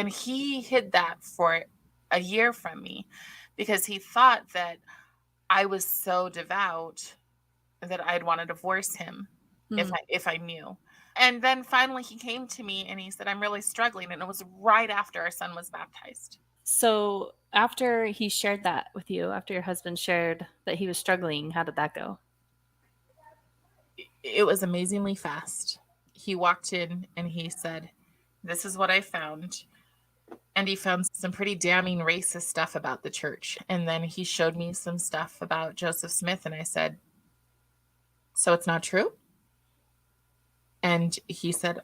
And he hid that for a year from me because he thought that I was so devout that I'd want to divorce him if I knew. And then finally he came to me and he said, I'm really struggling. And it was right after our son was baptized. So after he shared that with you, after your husband shared that he was struggling, how did that go? It was amazingly fast. He walked in and he said, this is what I found. And he found some pretty damning racist stuff about the church. And then he showed me some stuff about Joseph Smith. And I said, so it's not true? And he said,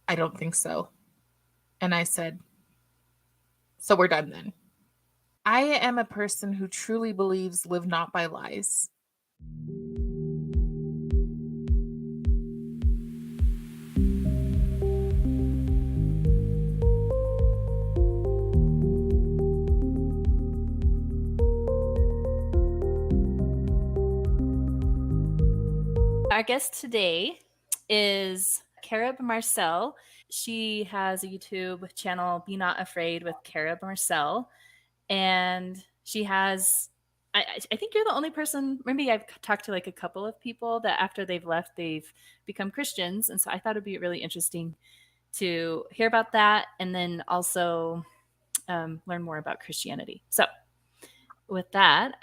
I don't think so. And I said, so we're done then. I am a person who truly believes live not by lies. Our guest today is Careb Marcell. She has a YouTube channel, Be Not Afraid with Careb Marcell. And she has, I think you're the only person, maybe I've talked to like a couple of people that after they've left, they've become Christians. And so I thought it'd be really interesting to hear about that and then also learn more about Christianity. So with that,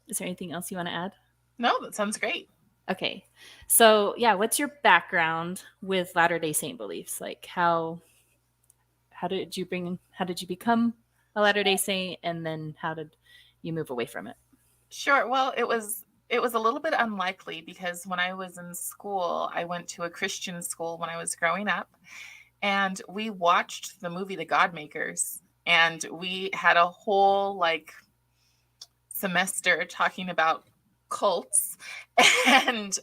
is there anything else you want to add? No, that sounds great. Okay. So, yeah, what's your background with Latter-day Saint beliefs? Like how did you become a Latter-day Saint and then how did you move away from it? Sure. Well, it was a little bit unlikely because when I was in school, I went to a Christian school when I was growing up, and we watched the movie The Godmakers, and we had a whole like semester talking about cults. and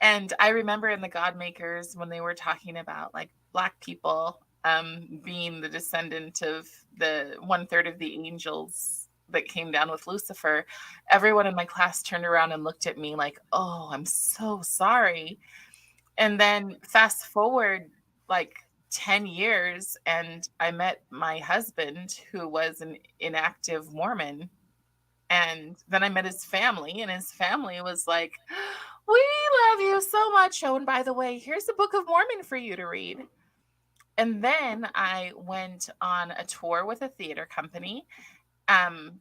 and I remember in The Godmakers when they were talking about like Black people being the descendant of the 1/3 of the angels that came down with Lucifer, everyone in my class turned around and looked at me like, oh, I'm so sorry. And then fast forward like 10 years, and I met my husband, who was an inactive Mormon. And then I met his family, and his family was like, we love you so much. Oh, and by the way, here's the Book of Mormon for you to read. And then I went on a tour with a theater company. And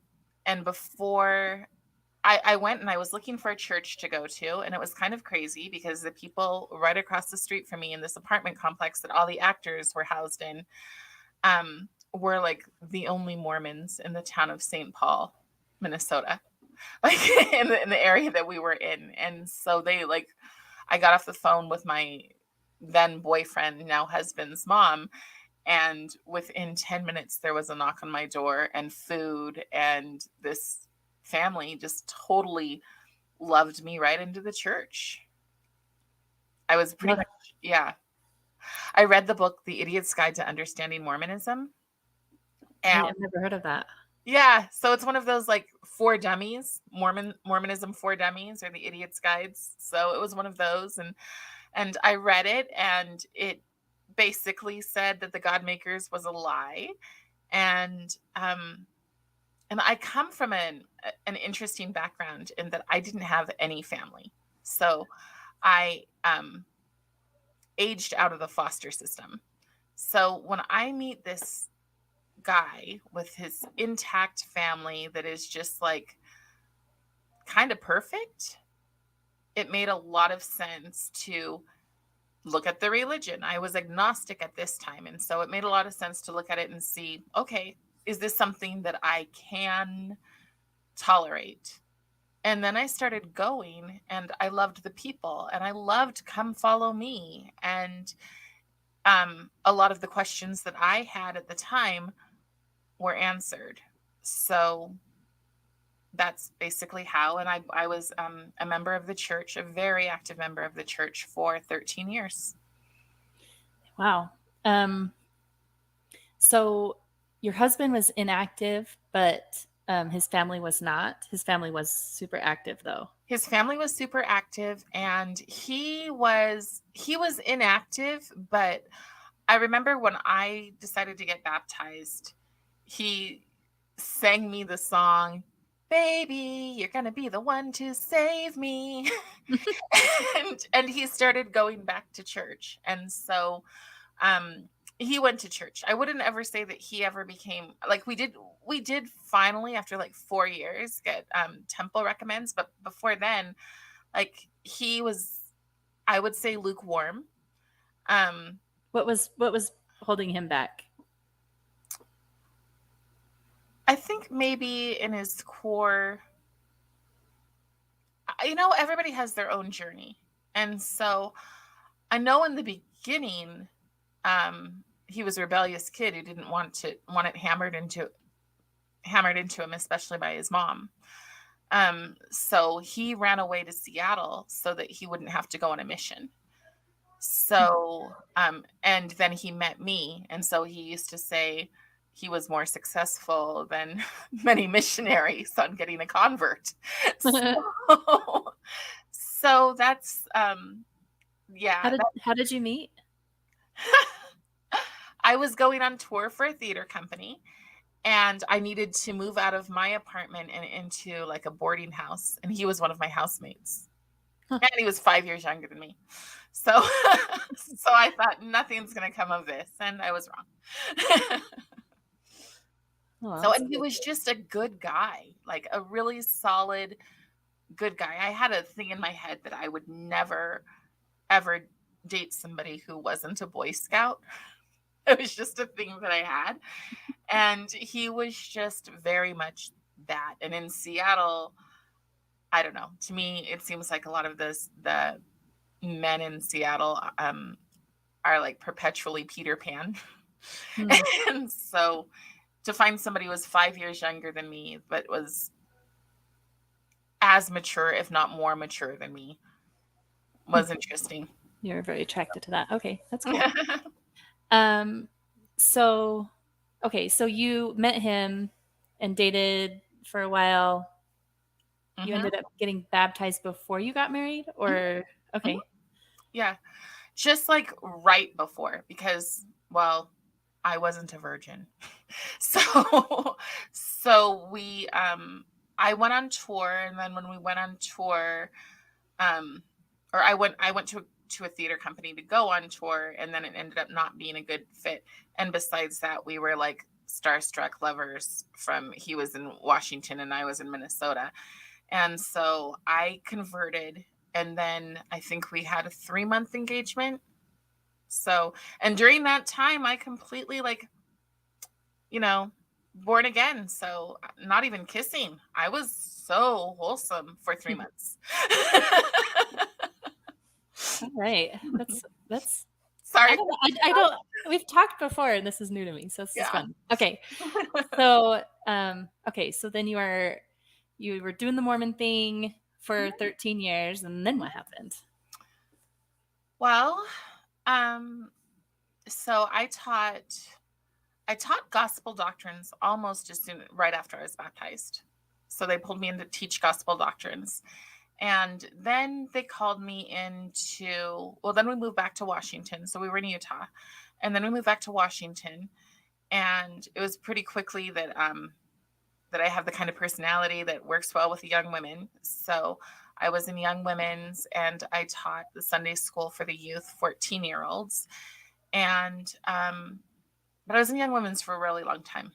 before I went and I was looking for a church to go to, and it was kind of crazy because the people right across the street from me in this apartment complex that all the actors were housed in were like the only Mormons in the town of St. Paul, Minnesota, like in the area that we were in. And so they like, I got off the phone with my then boyfriend, now husband's mom, and within 10 minutes there was a knock on my door and food, and this family just totally loved me right into the church. I was pretty much, yeah. I read the book The Idiot's Guide to Understanding Mormonism. And I've never heard of that. yeah, so it's one of those like for dummies, Mormonism for dummies, or the Idiot's Guides. So it was one of those, and I read it, and it basically said that the Godmakers was a lie. And I come from an interesting background in that I didn't have any family. So I aged out of the foster system. So when I meet this guy with his intact family that is just like kind of perfect, it made a lot of sense to look at the religion. I was agnostic at this time. And so it made a lot of sense to look at it and see, okay, is this something that I can tolerate? And then I started going, and I loved the people, and I loved Come Follow Me. And a lot of the questions that I had at the time were answered. So that's basically how. And I was a member of the church, a very active member of the church for 13 years. Wow. So your husband was inactive, but his family was not. His family was super active, though. His family was super active, and he was inactive, but I remember when I decided to get baptized, he sang me the song, "Baby, you're gonna be the one to save me." And he started going back to church. And so um he went to church. I wouldn't ever say that he ever became like we did finally after like 4 years get temple recommends, but before then like he was, I would say, lukewarm. Um What was holding him back? I think maybe in his core, everybody has their own journey. And so I know in the beginning, he was a rebellious kid who didn't want it hammered into him, especially by his mom. So he ran away to Seattle so that he wouldn't have to go on a mission. So, and then he met me, and so he used to say he was more successful than many missionaries on getting a convert. So, so that's How yeah, did how did you meet? I was going on tour for a theater company, and I needed to move out of my apartment and into like a boarding house, and he was one of my housemates. Huh. And he was 5 years younger than me. So so I thought nothing's gonna come of this, and I was wrong. Oh, So that's and he good. was just a good guy, like a really solid good guy. I had a thing in my head that I would never ever date somebody who wasn't a Boy Scout. It was just a thing that I had. And he was just very much that. And in Seattle, I don't know. To me, it seems like a lot of the men in Seattle are like perpetually Peter Pan. Hmm. And so to find somebody who was 5 years younger than me, but was as mature, if not more mature than me, was interesting. You're very attracted to that. Okay, that's cool. Um, so okay, so you met him and dated for a while. You Hmm. ended up getting baptized before you got married, or Hmm. okay. Yeah. Just like right before, because, well, I wasn't a virgin. So so I went on tour, and then when we went on tour, um or I went to a theater company to go on tour, and then it ended up not being a good fit. And besides that, we were like starstruck lovers. From He was in Washington and I was in Minnesota. And so I converted, and then I think we had a 3-month engagement. So, and during that time I completely like, you know, born again. So, not even kissing. I was so wholesome for 3 months. All right. That's I Sorry. don't know. I don't we've talked before and this is new to me, so this is Yeah. fun. Okay. So, okay, so then you were doing the Mormon thing for 13 years and then what happened? Well, um, so I taught gospel doctrines almost as soon right after I was baptized. So they pulled me in to teach gospel doctrines. And then they called me well, then we moved back to Washington. So we were in Utah. And then we moved back to Washington. And it was pretty quickly that I have the kind of personality that works well with young women. So I was in young women's, and I taught the Sunday school for the youth, 14-year-olds. And but I was in young women's for a really long time.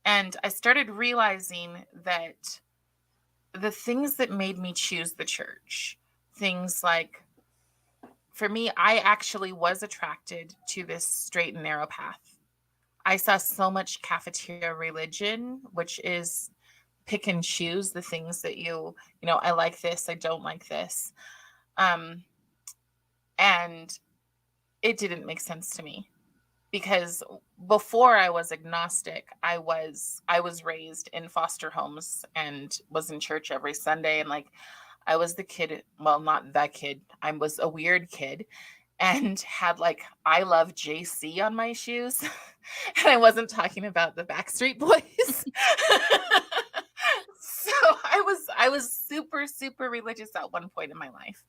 And I started realizing that the things that made me choose the church, things like, for me, I actually was attracted to this straight and narrow path. I saw so much cafeteria religion, which is pick and choose the things that I like this, I don't like this. Um, and it didn't make sense to me, because before I was agnostic, I was raised in foster homes and was in church every Sunday. And like, I was the kid, well, not that kid, I was a weird kid, and had like I love JC on my shoes. And I wasn't talking about the Backstreet Boys. So I was super super religious at one point in my life.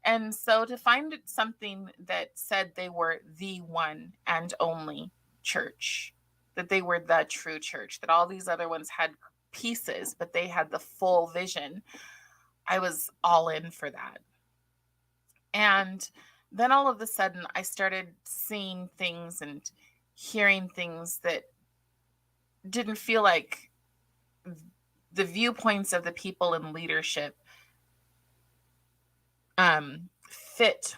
And so to find something that said they were the one and only church, that they were the true church, that all these other ones had pieces, but they had the full vision, I was all in for that. And then all of a sudden, I started seeing things and hearing things that didn't feel like the viewpoints of the people in leadership fit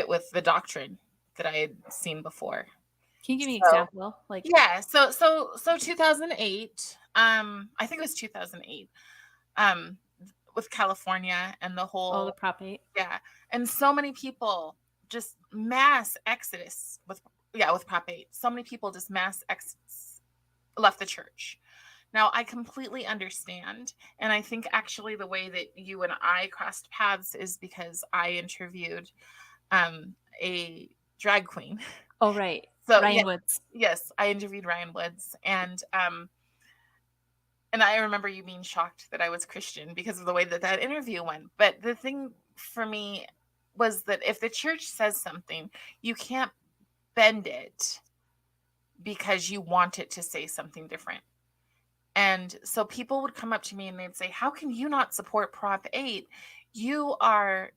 with the doctrine that I had seen before. Can you give me an So example? Like, yeah, so 2008, I think it was 2008, um, with California and the oh, the whole, Prop 8. yeah, and so many people, just mass exodus with, yeah, with Prop 8. So many people just mass exodus left the church. Now, I completely understand. And I think actually the way that you and I crossed paths is because I interviewed a drag queen. Oh, right. So Ryan yes, Woods. yes, I interviewed Ryan Woods, and I remember you being shocked that I was Christian because of the way that that interview went. But the thing for me was that if the church says something, you can't bend it because you want it to say something different. And so people would come up to me and they'd say, "How can you not support Prop 8? You are,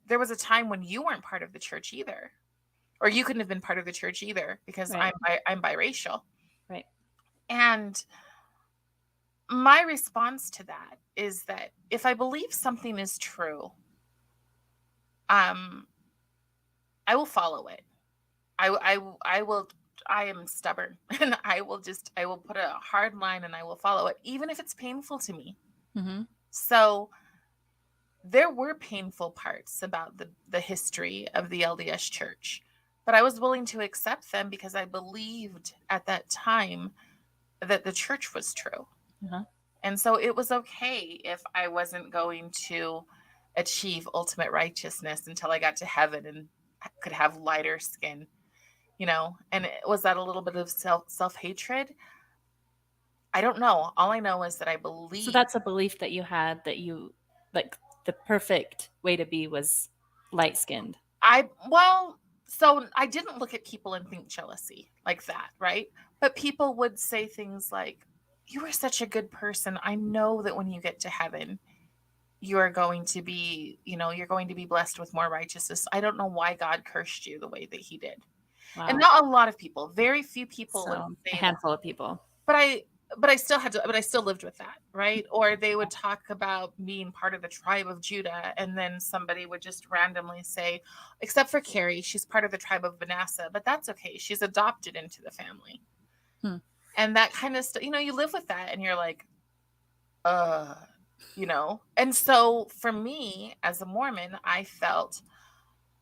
there was a time when you weren't part of the church either, or you couldn't have been part of the church either because Right. I'm biracial." Right. And my response to that is that if I believe something is true, um, I will follow it. I will. I am stubborn, and I will put a hard line, and I will follow it, even if it's painful to me. Mm-hmm. So there were painful parts about the history of the LDS Church, but I was willing to accept them because I believed at that time that the church was true. Uh-huh. And so it was okay if I wasn't going to achieve ultimate righteousness until I got to heaven and could have lighter skin, And was that a little bit of self-hatred? I don't know. All I know is that I So believe. that's a belief that you had, that you, like, the perfect way to be was light skinned. So I didn't look at people and think jealousy like that, right? But people would say things like, "You are such a good person. I know that when you get to heaven, you're going to be, you're going to be blessed with more righteousness. I don't know why God cursed you the way that he did." And Wow. not a lot of people, very few people would So a say that. handful of people. But I still lived with that, right? Or they would talk about being part of the tribe of Judah, and then somebody would just randomly say, "Except for Carrie, she's part of the tribe of Manasseh, but that's okay. She's adopted into the family." Hmm. And that kind of stuff, you live with that, and you're like, uh, And so for me, as a Mormon, I felt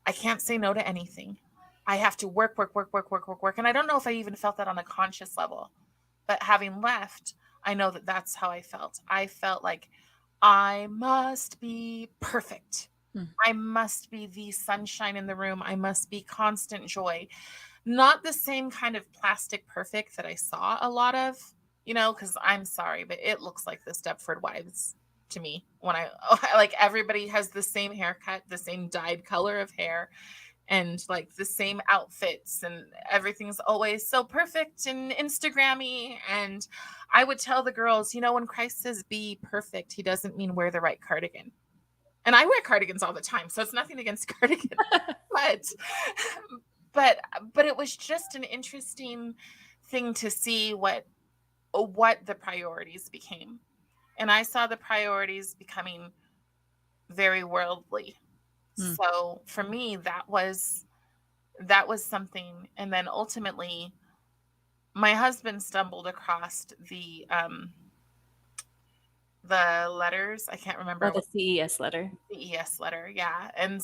I can't say no to anything. I have to work, work, work, work, work, work, work. And I don't know if I even felt that on a conscious level. But having left, I know that that's how I felt. I felt like I must be perfect. Hmm. I must be the sunshine in the room. I must be constant joy. Not the same kind of plastic perfect that I saw a lot of, because I'm sorry, but it looks like the Stepford Wives to me when like everybody has the same haircut, the same dyed color of hair, and like the same outfits, and everything's always so perfect and Instagrammy. And I would tell the girls, when Christ says be perfect, he doesn't mean wear the right cardigan. And I wear cardigans all the time, so it's nothing against cardigans. but but but it was just an interesting thing to see what the priorities became. And I saw the priorities becoming very worldly. Hmm. So for me, that was something. And then ultimately my husband stumbled across the letters. I can't remember Or the what CES letter. the ES letter. Yeah. And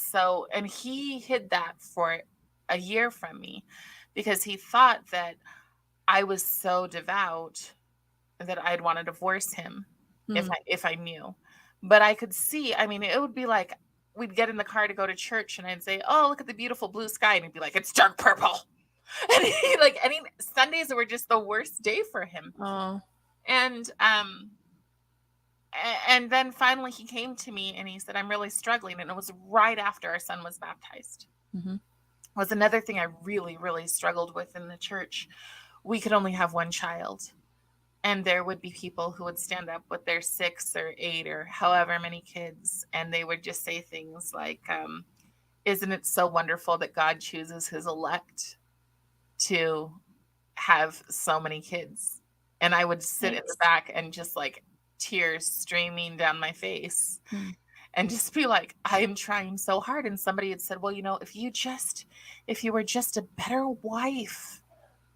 he hid that for a year from me because he thought that I was so devout that I'd want to divorce him Hmm. if I knew. But I could see, I mean, it would be like we'd get in the car to go to church and I'd say, "Oh, look at the beautiful blue sky." And he'd be like, "It's dark purple." And he, like, any Sundays were just the worst day for him. Oh. And And then finally he came to me and he said, I'm really struggling. And it was right after our son was baptized. Mm-hmm. Was another thing I really, really struggled with in the church. We could only have one child. And there would be people who would stand up with their 6 or 8 or however many kids, and they would just say things like, isn't it so wonderful that God chooses his elect to have so many kids? And I would sit in the Thanks. back and just like tears streaming down my face Hmm. and just be like, I am trying so hard. And somebody had said, well, if you were just a better wife,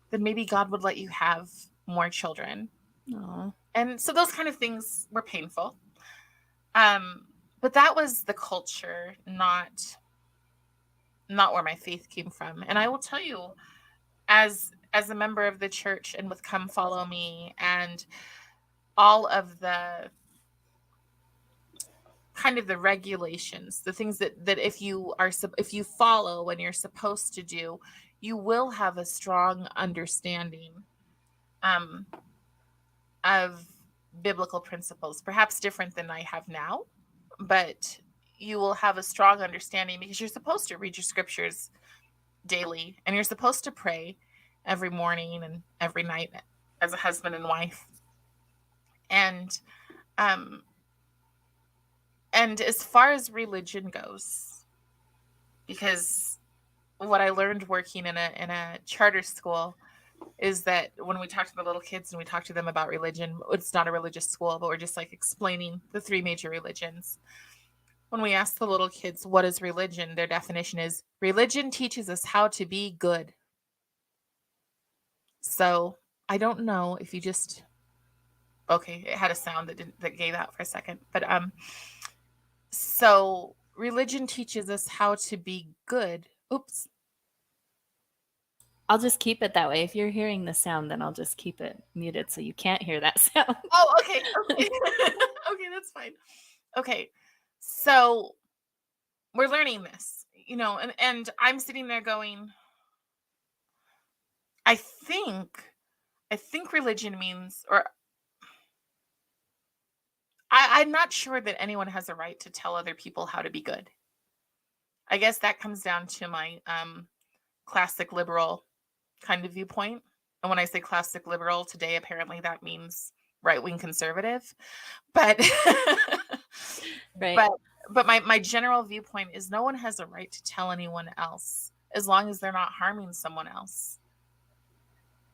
then maybe God would let you have more children. Aw. And so those kind of things were painful. But that was the culture, not where my faith came from. And I will tell you, as a member of the church and with Come Follow Me and all of the kind of the regulations, the things that if you follow when you're supposed to do, you will have a strong understanding um, of biblical principles, perhaps different than I have now, but you will have a strong understanding because you're supposed to read your scriptures daily and you're supposed to pray every morning and every night as a husband and wife. And um and as far as religion goes, because what I learned working in a charter school is that when we talk to the little kids and we talk to them about religion, it's not a religious school, but we're just like explaining the 3 major religions. When we ask the little kids, what is religion? Their definition is religion teaches us how to be good. So I don't know if you just, okay, it had a sound that gave out for a second. But so religion teaches us how to be good. Oops. I'll just keep it that way. If you're hearing the sound, then I'll just keep it muted so you can't hear that sound. Oh, okay. Okay. Okay, that's fine. Okay. So we're learning this, and I'm sitting there going, I think I think religion means, or I'm not sure that anyone has a right to tell other people how to be good. I guess that comes down to my classic liberal kind of viewpoint. And when I say classic liberal today, apparently that means right wing conservative. But Right. but my general viewpoint is no one has a right to tell anyone else as long as they're not harming someone else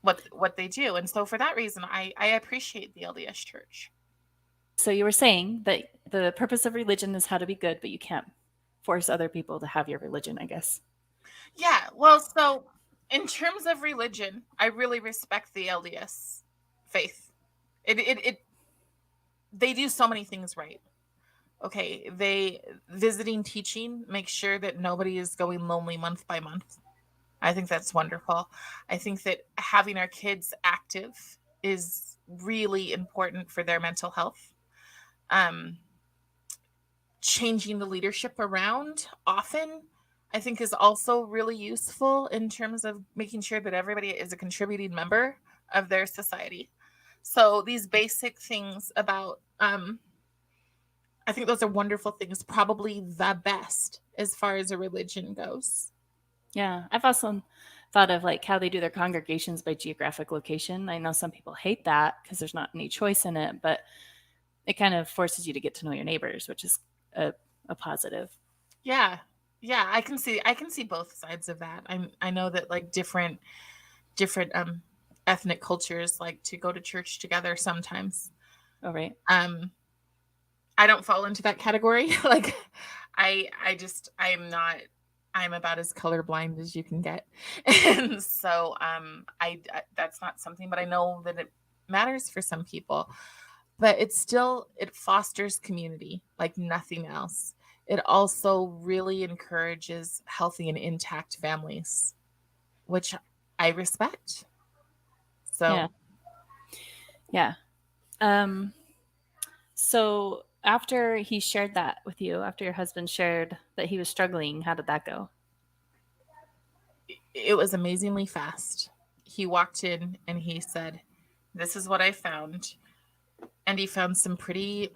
what they do. And so for that reason, I appreciate the LDS Church. So you were saying that the purpose of religion is how to be good, but you can't force other people to have your religion, I guess. Yeah, well, so in terms of religion, I really respect the LDS faith. It they do so many things right. Okay, they visiting teaching make sure that nobody is going lonely month by month. I think that's wonderful. I think that having our kids active is really important for their mental health. Um, Changing the leadership around often, I think, is also really useful in terms of making sure that everybody is a contributing member of their society. So these basic things about, I think those are wonderful things, probably the best as far as a religion goes. Yeah. I've also thought of like how they do their congregations by geographic location. I know some people hate that because there's not any choice in it, but it kind of forces you to get to know your neighbors, which is a positive. Yeah. Yeah, I can see both sides of that. I know that like different ethnic cultures like to go to church together sometimes. Oh, right. Um I don't fall into that category. Like I'm about as colorblind as you can get. And so that's not something, but I know that it matters for some people. But it fosters community like nothing else. It also really encourages healthy and intact families, which I respect. Yeah. So Yeah. So after he shared that with you, after your husband shared that he was struggling, how did that go? it was amazingly fast. He walked in and he said, "This is what I found. and he found some pretty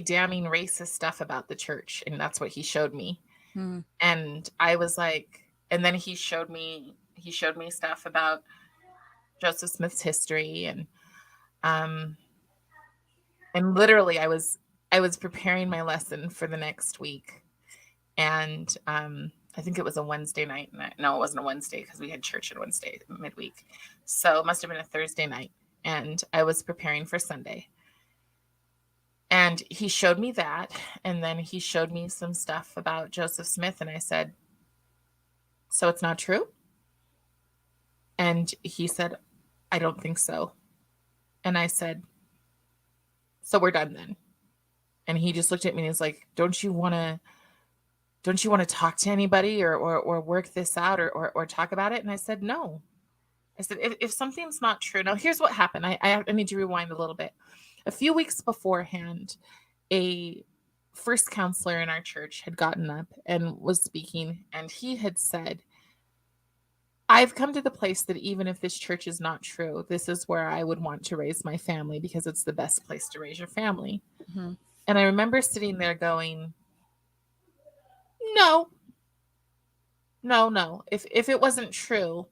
damning racist stuff about the church, and that's what he showed me. Hmm. And I was like, and then he showed me stuff about Joseph Smith's history, um and literally I was preparing my lesson for the next week, and I think it was a Wednesday night. No, it wasn't a Wednesday because we had church on Wednesday midweek, so it must have been a Thursday night, and I was preparing for Sunday. And he showed me that, and then he showed me some stuff about Joseph Smith, and I said, "So it's not true?" And he said, "I don't think so." And I said, "So we're done then." And he just looked at me and he's like, don't you want to talk to anybody or work this out or talk about it?" And I said, "No." I said, if something's not true. Now, here's what happened. I need to rewind a little bit. A few weeks beforehand, a first counselor in our church had gotten up and was speaking, and he had said, "I've come to the place that even if this church is not true, this is where I would want to raise my family because it's the best place to raise your family." Hmm. And I remember sitting there going, "No, no, no. If it wasn't true,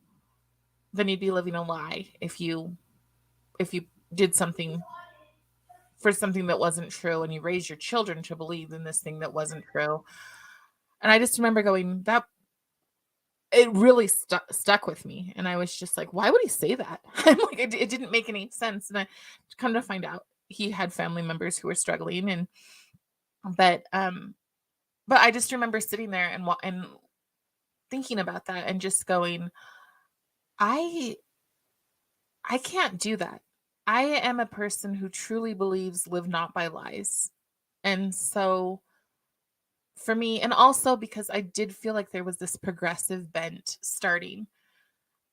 then you'd be living a lie if you did something for something that wasn't true and you raised your children to believe in this thing that wasn't true." And I just remember going, that it really stuck with me. And I was just like, why would he say that? I'm like, it didn't make any sense. And I come to find out he had family members who were struggling, and but um but I just remember sitting there and thinking about that and just going, I I can't do that. I am a person who truly believes live not by lies. And so for me, and also because I did feel like there was this progressive bent starting,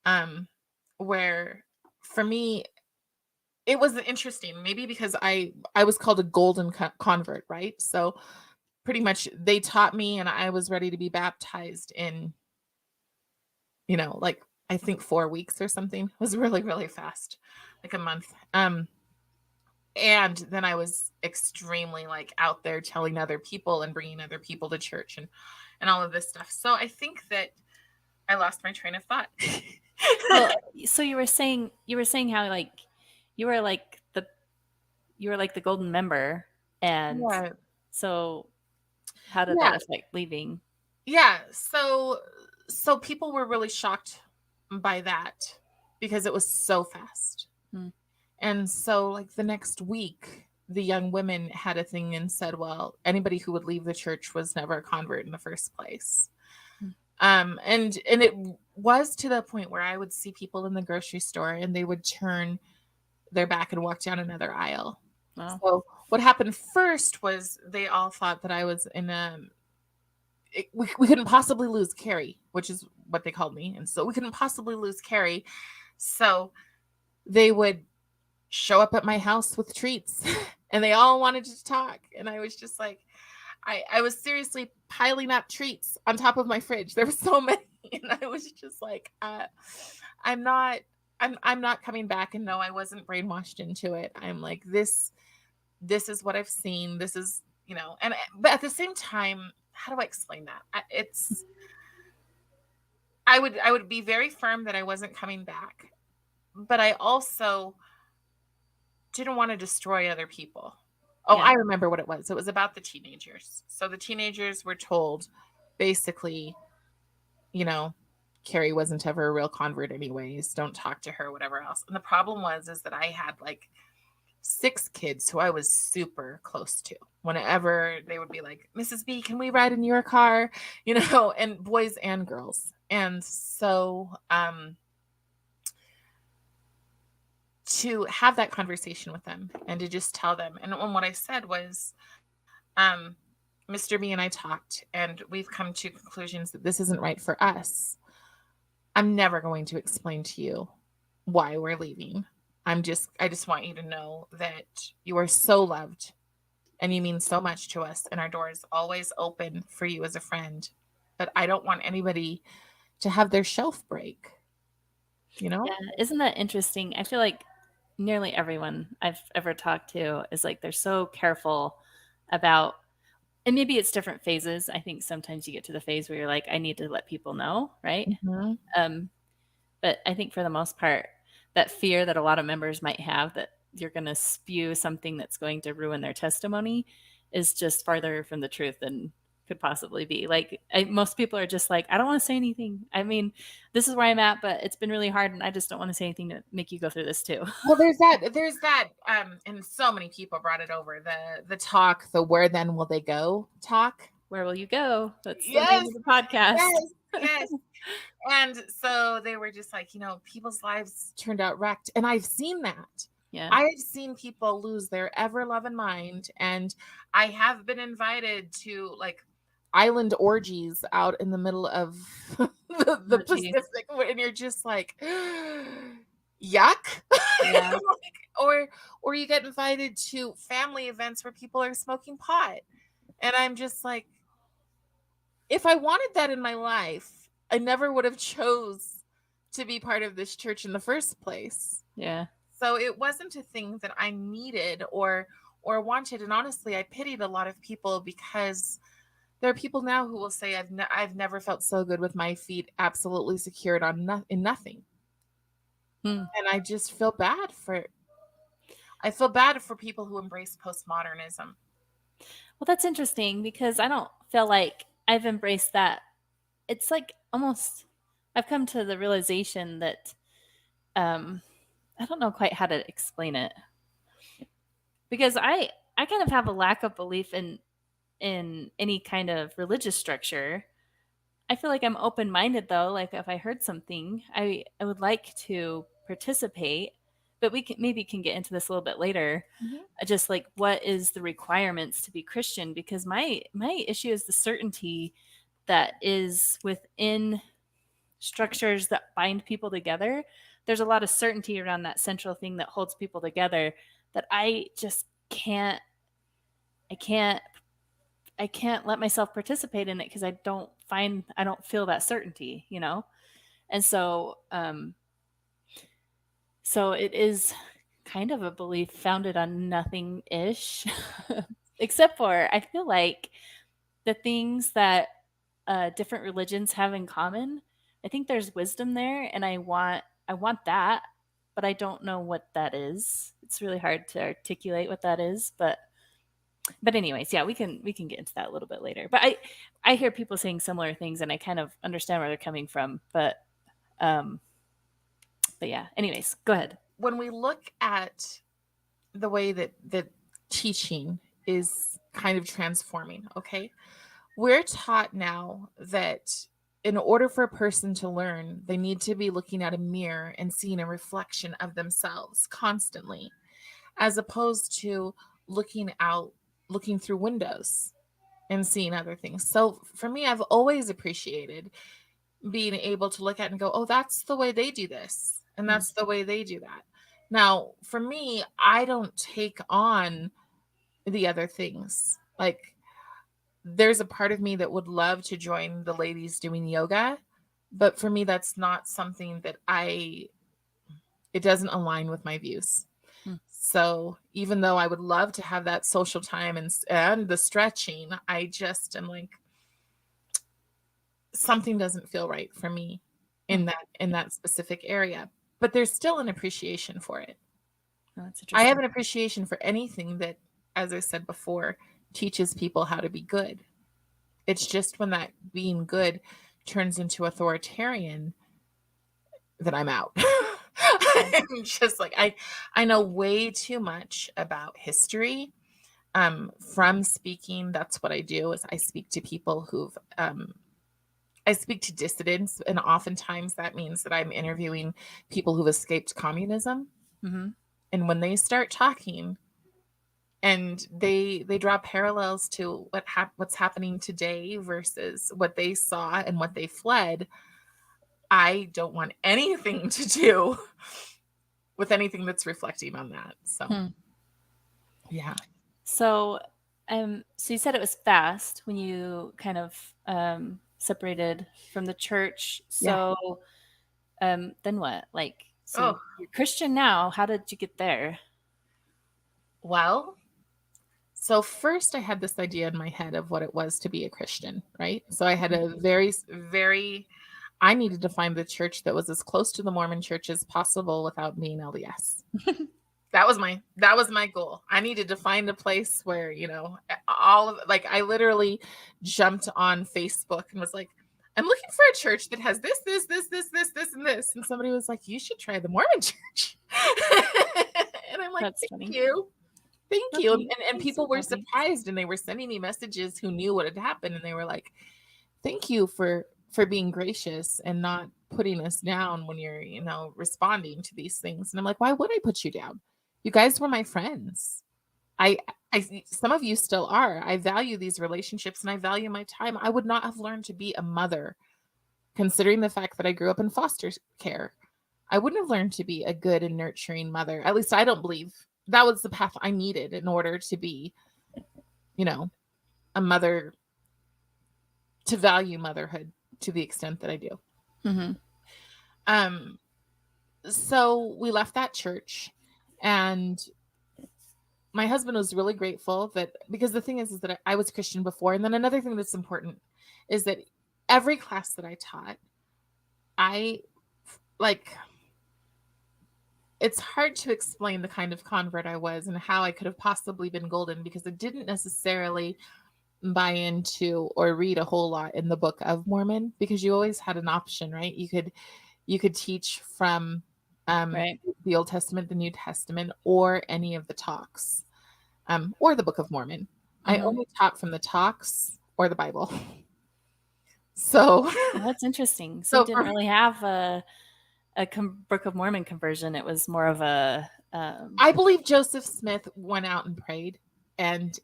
um, where for me it was interesting, maybe because I was called a golden convert, right? So pretty much they taught me, and I was ready to be baptized in, like I think 4 weeks or something. It was really really fast, like a month. And then I was extremely like out there telling other people and bringing other people to church and all of this stuff. So I think that I lost my train of thought. Well, so you were saying how like you were like the you were like the golden member, and Yeah. so how did that Yeah. affect leaving? Yeah. So people were really shocked by that because it was so fast. Hmm. And so like the next week, the young women had a thing and said, well, anybody who would leave the church was never a convert in the first place. Hmm. And it was to the point where I would see people in the grocery store and they would turn their back and walk down another aisle. Wow. So what happened first was they all thought that I was in we couldn't possibly lose Carrie, which is what they called me. And so we couldn't possibly lose Carrie. So they would show up at my house with treats and they all wanted to talk. And I was just like, I was seriously piling up treats on top of my fridge. There were so many. And I was just like, I'm not, I'm not coming back. And no, I wasn't brainwashed into it. I'm like, this is what I've seen. This is, but at the same time, how do I explain that? I would be very firm that I wasn't coming back, but I also didn't want to destroy other people. Oh, Yeah. I remember what it was. It was about the teenagers. So the teenagers were told basically, you know, Carrie wasn't ever a real convert anyways. Don't talk to her, whatever else. And the problem was is that I had like 6 kids who I was super close to. Whenever they would be like, "Mrs. B, can we ride in your car?" And boys and girls. And so to have that conversation with them and to just tell them. And what I said was, um, Mr. B and I talked, and we've come to conclusions that this isn't right for us. I'm never going to explain to you why we're leaving. I just want you to know that you are so loved and you mean so much to us, and our door is always open for you as a friend. But I don't want anybody to have their shelf break, you know? Yeah, isn't that interesting? I feel like nearly everyone I've ever talked to is like they're so careful about, and maybe it's different phases. I think sometimes you get to the phase where you're like, I need to let people know, right? Mhm. Um, but I think for the most part, that fear that a lot of members might have that you're going to spew something that's going to ruin their testimony is just farther from the truth than could possibly be. Like most people are just like, I don't want to say anything. I mean, this is where I'm at, but it's been really hard, and I just don't want to say anything to make you go through this too. Well, there's that, and so many people brought it over, the talk, the "Where then will they go" talk. Where will you go? That's the name Yes, of the podcast. yes, yes. And so they were just like, people's lives turned out wrecked. And I've seen that. Yeah. I've seen people lose their ever loving mind. And I have been invited to like island orgies out in the middle of the Oh, geez. Pacific. And you're just like, yuck. Yeah. or you get invited to family events where people are smoking pot. And I'm just like, if I wanted that in my life, I never would have chose to be part of this church in the first place. Yeah. So it wasn't a thing that I needed or wanted. And honestly, I pitied a lot of people because there are people now who will say I've never felt so good with my feet absolutely secured on in nothing. Hmm. And I feel bad for people who embrace postmodernism. Well, that's interesting because I don't feel like I've embraced that. It's like almost I've come to the realization that um I don't know quite how to explain it. Because I kind of have a lack of belief in any kind of religious structure. I feel like I'm open-minded though, like if I heard something, I would like to participate, but we can maybe can get into this a little bit later. Mhm. Just like what is the requirements to be Christian, because my issue is the certainty that is within structures that bind people together. There's a lot of certainty around that central thing that holds people together that I just I can't I can't let myself participate in it because I don't feel that certainty, you know? And so it is kind of a belief founded on nothing ish, except for I feel like the things that different religions have in common. I think there's wisdom there, and I want that, but I don't know what that is. It's really hard to articulate what that is, but anyways, yeah, we can get into that a little bit later. But I hear people saying similar things, and I kind of understand where they're coming from. Um, but yeah. Anyways, go ahead. When we look at the way that teaching is kind of transforming, okay? We're taught now that in order for a person to learn, they need to be looking at a mirror and seeing a reflection of themselves constantly, as opposed to looking out, looking through windows and seeing other things. So for me, I've always appreciated being able to look at and go, oh, that's the way they do this. And Mm, that's the way they do that. Now, for me, I don't take on the other things. Like, there's a part of me that would love to join the ladies doing yoga, but for me, that's not something that it doesn't align with my views. mm, So even though I would love to have that social time and the stretching, I just am like, something doesn't feel right for me mm. in that specific area. But there's still an appreciation for it. Oh, that's I have interesting. an appreciation for anything that, as I said before, teaches people how to be good. It's just when that being good turns into authoritarian that I'm out. Yeah. I'm just like I know way too much about history. From speaking, that's what I do is I speak to people I speak to dissidents, and oftentimes that means that I'm interviewing people who've escaped communism. Mm-hmm. And when they start talking and they draw parallels to what's happening today versus what they saw and what they fled, I don't want anything to do with anything that's reflecting on that. So, Hmm. yeah. So, so you said it was fast when you kind of separated from the church. Yeah. So, then what? Like, So Oh, you're Christian now. How did you get there? well, so first I had this idea in my head of what it was to be a Christian, right? So I had a very, I needed to find the church that was as close to the Mormon church as possible without being LDS. That was my goal. I needed to find a place where, all of like I literally jumped on Facebook and was like, I'm looking for a church that has this, and this. And somebody was like, you should try the Mormon church. And I'm like, That's thank funny. you. Thank That's you. neat. And I'm people so were happy. surprised and they were sending me messages who knew what had happened. And they were like, thank you for being gracious and not putting us down when you're, responding to these things. And I'm like, why would I put you down? You guys were my friends. I some of you still are. I value these relationships and I value my time. I would not have learned to be a mother considering the fact that I grew up in foster care. I wouldn't have learned to be a good and nurturing mother. At least I don't believe that was the path I needed in order to be, a mother, to value motherhood to the extent that I do. Mm-hmm. Um so we left that church, and my husband was really grateful that, because the thing is that I was Christian before. And then another thing that's important is that every class that I taught, I like, it's hard to explain the kind of convert I was and how I could have possibly been golden, because I didn't necessarily buy into or read a whole lot in the Book of Mormon, because you always had an option, right? You could teach from Right. the Old Testament, the New Testament, or any of the talks, or the Book of Mormon. I Mm-hmm. only taught from the talks or the Bible. So, Well, that's interesting. So you so didn't for, really have a Book of Mormon conversion. It was more of a I believe Joseph Smith went out and prayed and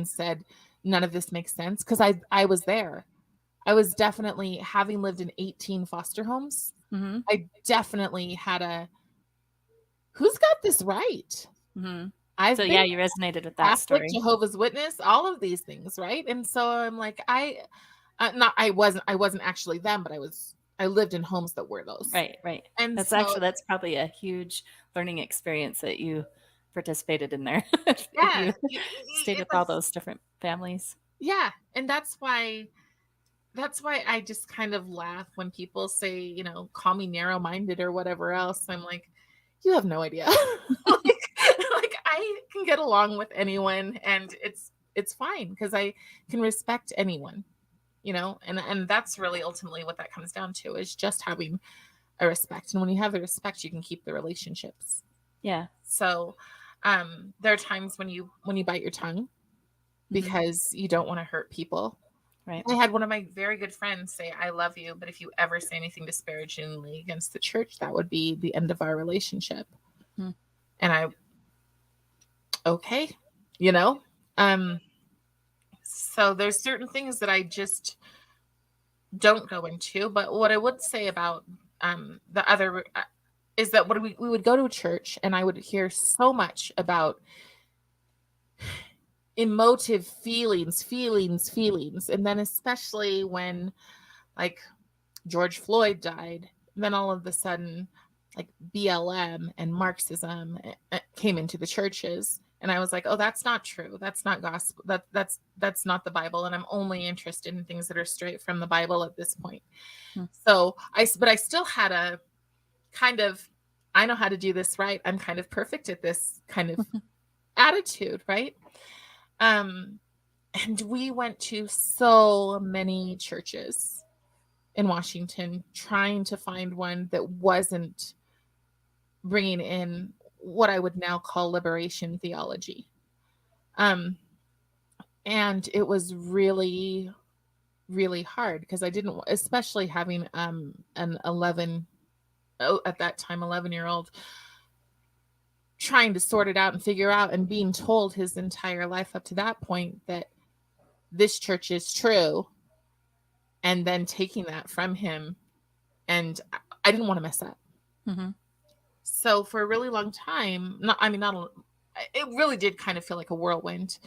said, none of this makes sense, because I was there. I was definitely, having lived in 18 foster homes, mm-hmm, I definitely had a, who's got this right? mm-hmm. So I've been yeah, you resonated with that Catholic, story. Jehovah's Witness, all of these things, right? And so I'm like, not I wasn't actually them, but I lived in homes that were those. Right, right. And so That's probably a huge learning experience that you participated in there. If yeah, you stayed it with all was, those different families. yeah, and that's why I just kind of laugh when people say, call me narrow-minded or whatever else. I'm like, you have no idea. like I can get along with anyone, and it's fine because I can respect anyone, and that's really ultimately what that comes down to, is just having a respect. And when you have the respect, you can keep the relationships. Yeah. So there are times when you bite your tongue Mm-hmm. because you don't want to hurt people. Right. I had one of my very good friends say, I love you, but if you ever say anything disparagingly against the church, that would be the end of our relationship. Hmm. And okay, you know? Um, so there's certain things that I just don't go into. But what I would say about the other is that when we would go to a church and I would hear so much about emotive feelings. And then especially when, like, George Floyd died, then all of a sudden, like, BLM and Marxism came into the churches. And I was like, oh, that's not true. That's not gospel. That's not the Bible. And I'm only interested in things that are straight from the Bible at this point. Hmm. So but I still had a kind of, I know how to do this right. I'm kind of perfect at this kind of attitude, right? Um, and we went to so many churches in Washington trying to find one that wasn't bringing in what I would now call liberation theology. Um, and it was really, really hard because I didn't, especially having an 11, at that time, 11-year-old, trying to sort it out and figure out, and being told his entire life up to that point that this church is true, and then taking that from him. And I didn't want to mess up. Mm-hmm. So for a really long time, it really did kind of feel like a whirlwind.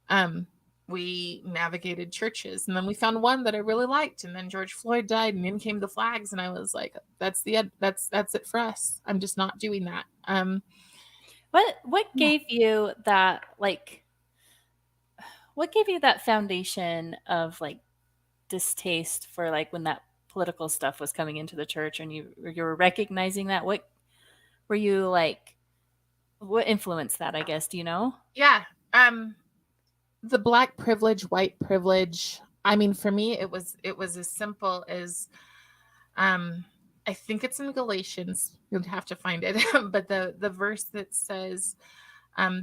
Um, we navigated churches, and then we found one that I really liked, and then George Floyd died, and in came the flags, and I was like, that's it for us. I'm just not doing that. What Yeah. gave you that, like, what gave you that foundation of like distaste for like when that political stuff was coming into the church and you were recognizing that? What were you like, what influenced that, I guess, do you know? Yeah. The black privilege, white privilege. I mean, for me, it was as simple as um I think it's in Galatians. You'd have to find it, but the verse that says,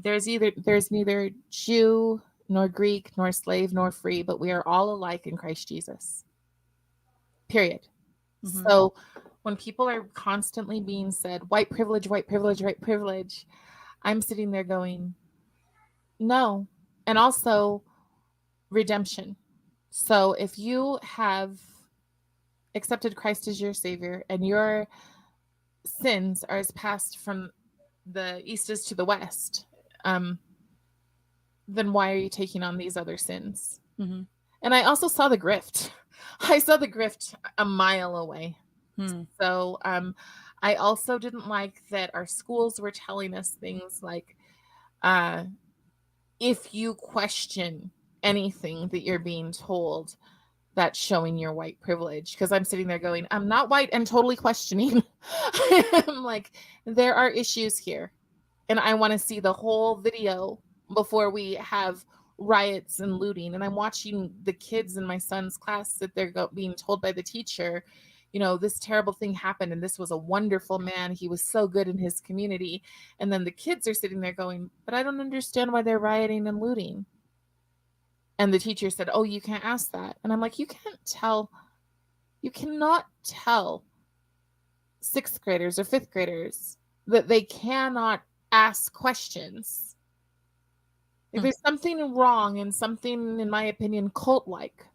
there's neither Jew nor Greek nor slave nor free, but we are all alike in Christ Jesus. Period. Mm-hmm. So when people are constantly being said white privilege, white privilege, white privilege, I'm sitting there going, no. And also redemption. So if you have accepted Christ as your savior and your sins are as passed from the east is to the west, then why are you taking on these other sins? Mm-hmm. And I also saw the grift. I saw the grift a mile away. Hmm. So I also didn't like that our schools were telling us things like, uh, if you question anything that you're being told, that's showing your white privilege. Because I'm sitting there going, I'm not white and totally questioning. I'm like, there are issues here. And I want to see the whole video before we have riots and looting. And I'm watching the kids in my son's class that they're being told by the teacher, this terrible thing happened, and this was a wonderful man. He was so good in his community. And then the kids are sitting there going, but I don't understand why they're rioting and looting. And the teacher said, oh, you can't ask that. And I'm like, you cannot tell sixth graders or fifth graders that they cannot ask questions. Like, there's something wrong and something, in my opinion, cult-like.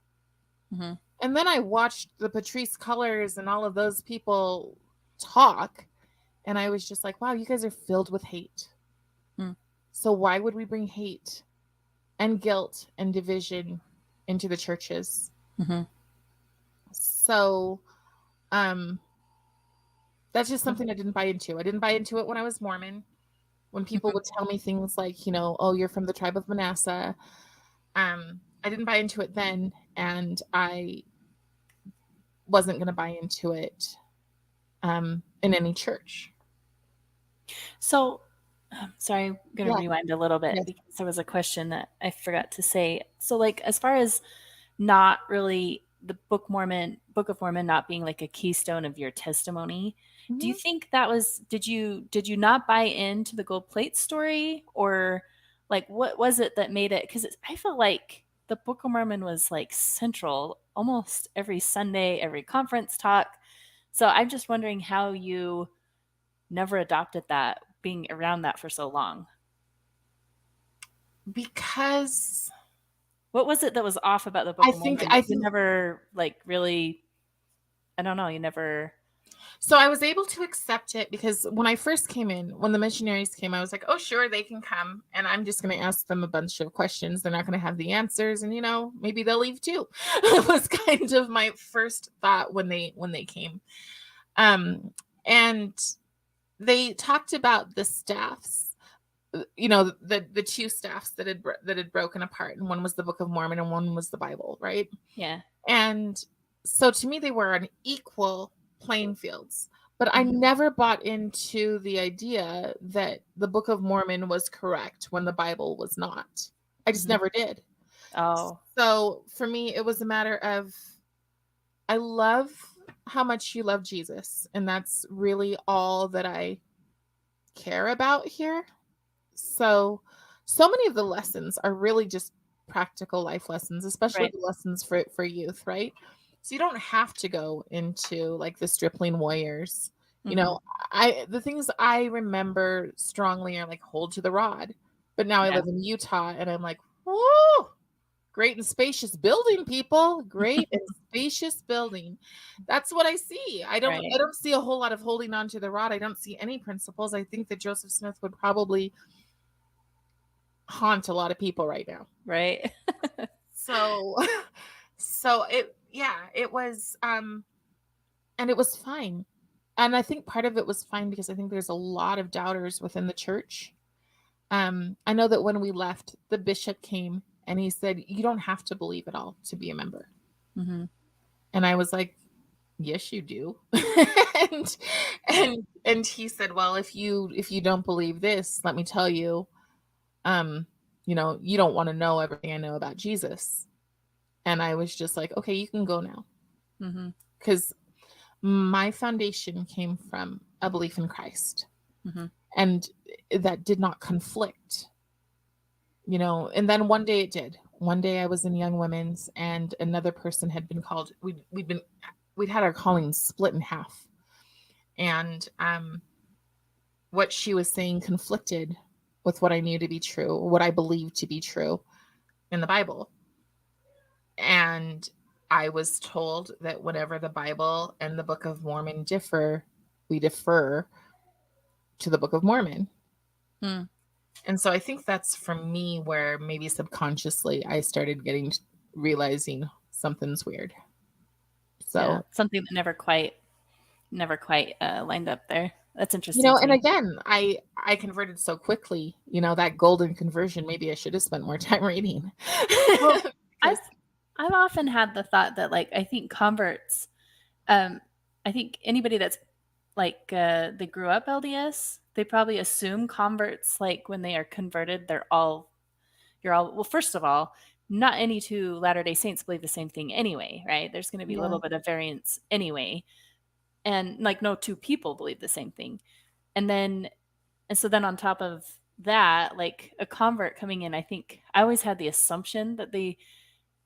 Mm-hmm. And then I watched the Patrice Cullors and all of those people talk, and I was just like, wow, you guys are filled with hate. Mm. So why would we bring hate and guilt and division into the churches? Mm-hmm. So that's just something I didn't buy into. I didn't buy into it when I was Mormon. When people would tell me things like, oh, you're from the tribe of Manasseh. I didn't buy into it then, and I wasn't going to buy into it in any church. So, sorry, I'm going to Yeah. rewind a little bit Yes. because there was a question that I forgot to say. So, like, as far as not really the Book of Mormon not being like a keystone of your testimony, do you Mhm. think that was, did you not buy into the gold plate story, or like what was it that made it? Because I felt like the Book of Mormon was like central almost every Sunday, every conference talk. So I'm just wondering how you never adopted that, being around that for so long. Because What was it that was off about the Book I of think Mormon I that you think never like really, I don't know, you never. so I was able to accept it because when I first came in, when the missionaries came, I was like, oh, sure, they can come. And I'm just going to ask them a bunch of questions. They're not going to have the answers. And, maybe they'll leave too. It was kind of my first thought when they came. And they talked about the staffs, the two staffs that had broken apart. And one was the Book of Mormon and one was the Bible, right? Yeah. And so to me, they were on equal playing fields. But I Mhm. never bought into the idea that the Book of Mormon was correct when the Bible was not. I just Mhm. never did. Oh. So for me, it was a matter of, I love how much you love Jesus. And that's really all that I care about here. So many of the lessons are really just practical life lessons, especially Right. the lessons for youth, right? So you don't have to go into like the stripling warriors. You Mhm. know, the things I remember strongly are like hold to the rod. But now I Yeah. live in Utah and I'm like, whoa, great and spacious building, people. Great and spacious building. That's what I see. I don't Right. I don't see a whole lot of holding on to the rod. I don't see any principles. I think that Joseph Smith would probably haunt a lot of people right now. Right. So it was and it was fine. And I think part of it was fine because I think there's a lot of doubters within the church. I know that when we left, the bishop came and he said, "You don't have to believe it all to be a member." Mm-hmm. And I was like, "Yes, you do." and Right. and he said, "Well, if you don't believe this, let me tell you, um, you don't want to know everything I know about Jesus." And I was just like, "Okay, you can go now." Mm-hmm. Because my foundation came from a belief in Christ, Mm-hmm. and that did not conflict, and then one day it did. One day I was in Young Women's and another person had been called. We'd had our callings split in half, and what she was saying conflicted with what I knew to be true, what I believed to be true in the Bible. And I was told that whenever the Bible and the Book of Mormon differ, we defer to the Book of Mormon. Mm. And so I think that's for me where maybe subconsciously I started realizing something's weird. Yeah. So, Something that never quite lined up there. That's interesting to and me. again, I converted so quickly, that golden conversion, maybe I should have spent more time reading. Well, I've Because I've often had the thought that like I think converts, I think anybody that's like they grew up LDS, they probably assume converts like when they are converted, you're all well. First of all, not any two Latter-day Saints believe the same thing anyway, right? There's going to be a yeah. little bit of variance anyway, and like no two people believe the same thing, and then and so then on top of that, like a convert coming in, I think I always had the assumption that they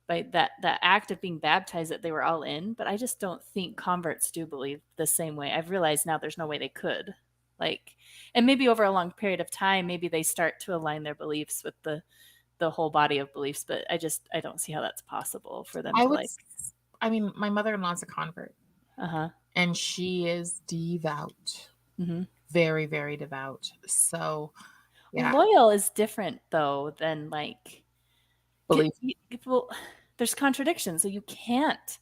by that act of being baptized that they were all in, but I just don't think converts do believe the same way. I've realized now there's no way they could. Like, and maybe over a long period of time, maybe they start to align their beliefs with the whole body of beliefs, but I don't see how that's possible for them I to would, like. I mean, my mother-in-law's a convert Uh-huh. and she is devout, Mm-hmm. very, very devout. So, yeah, Loyal is different though than like believe. well, there's contradictions, so you can't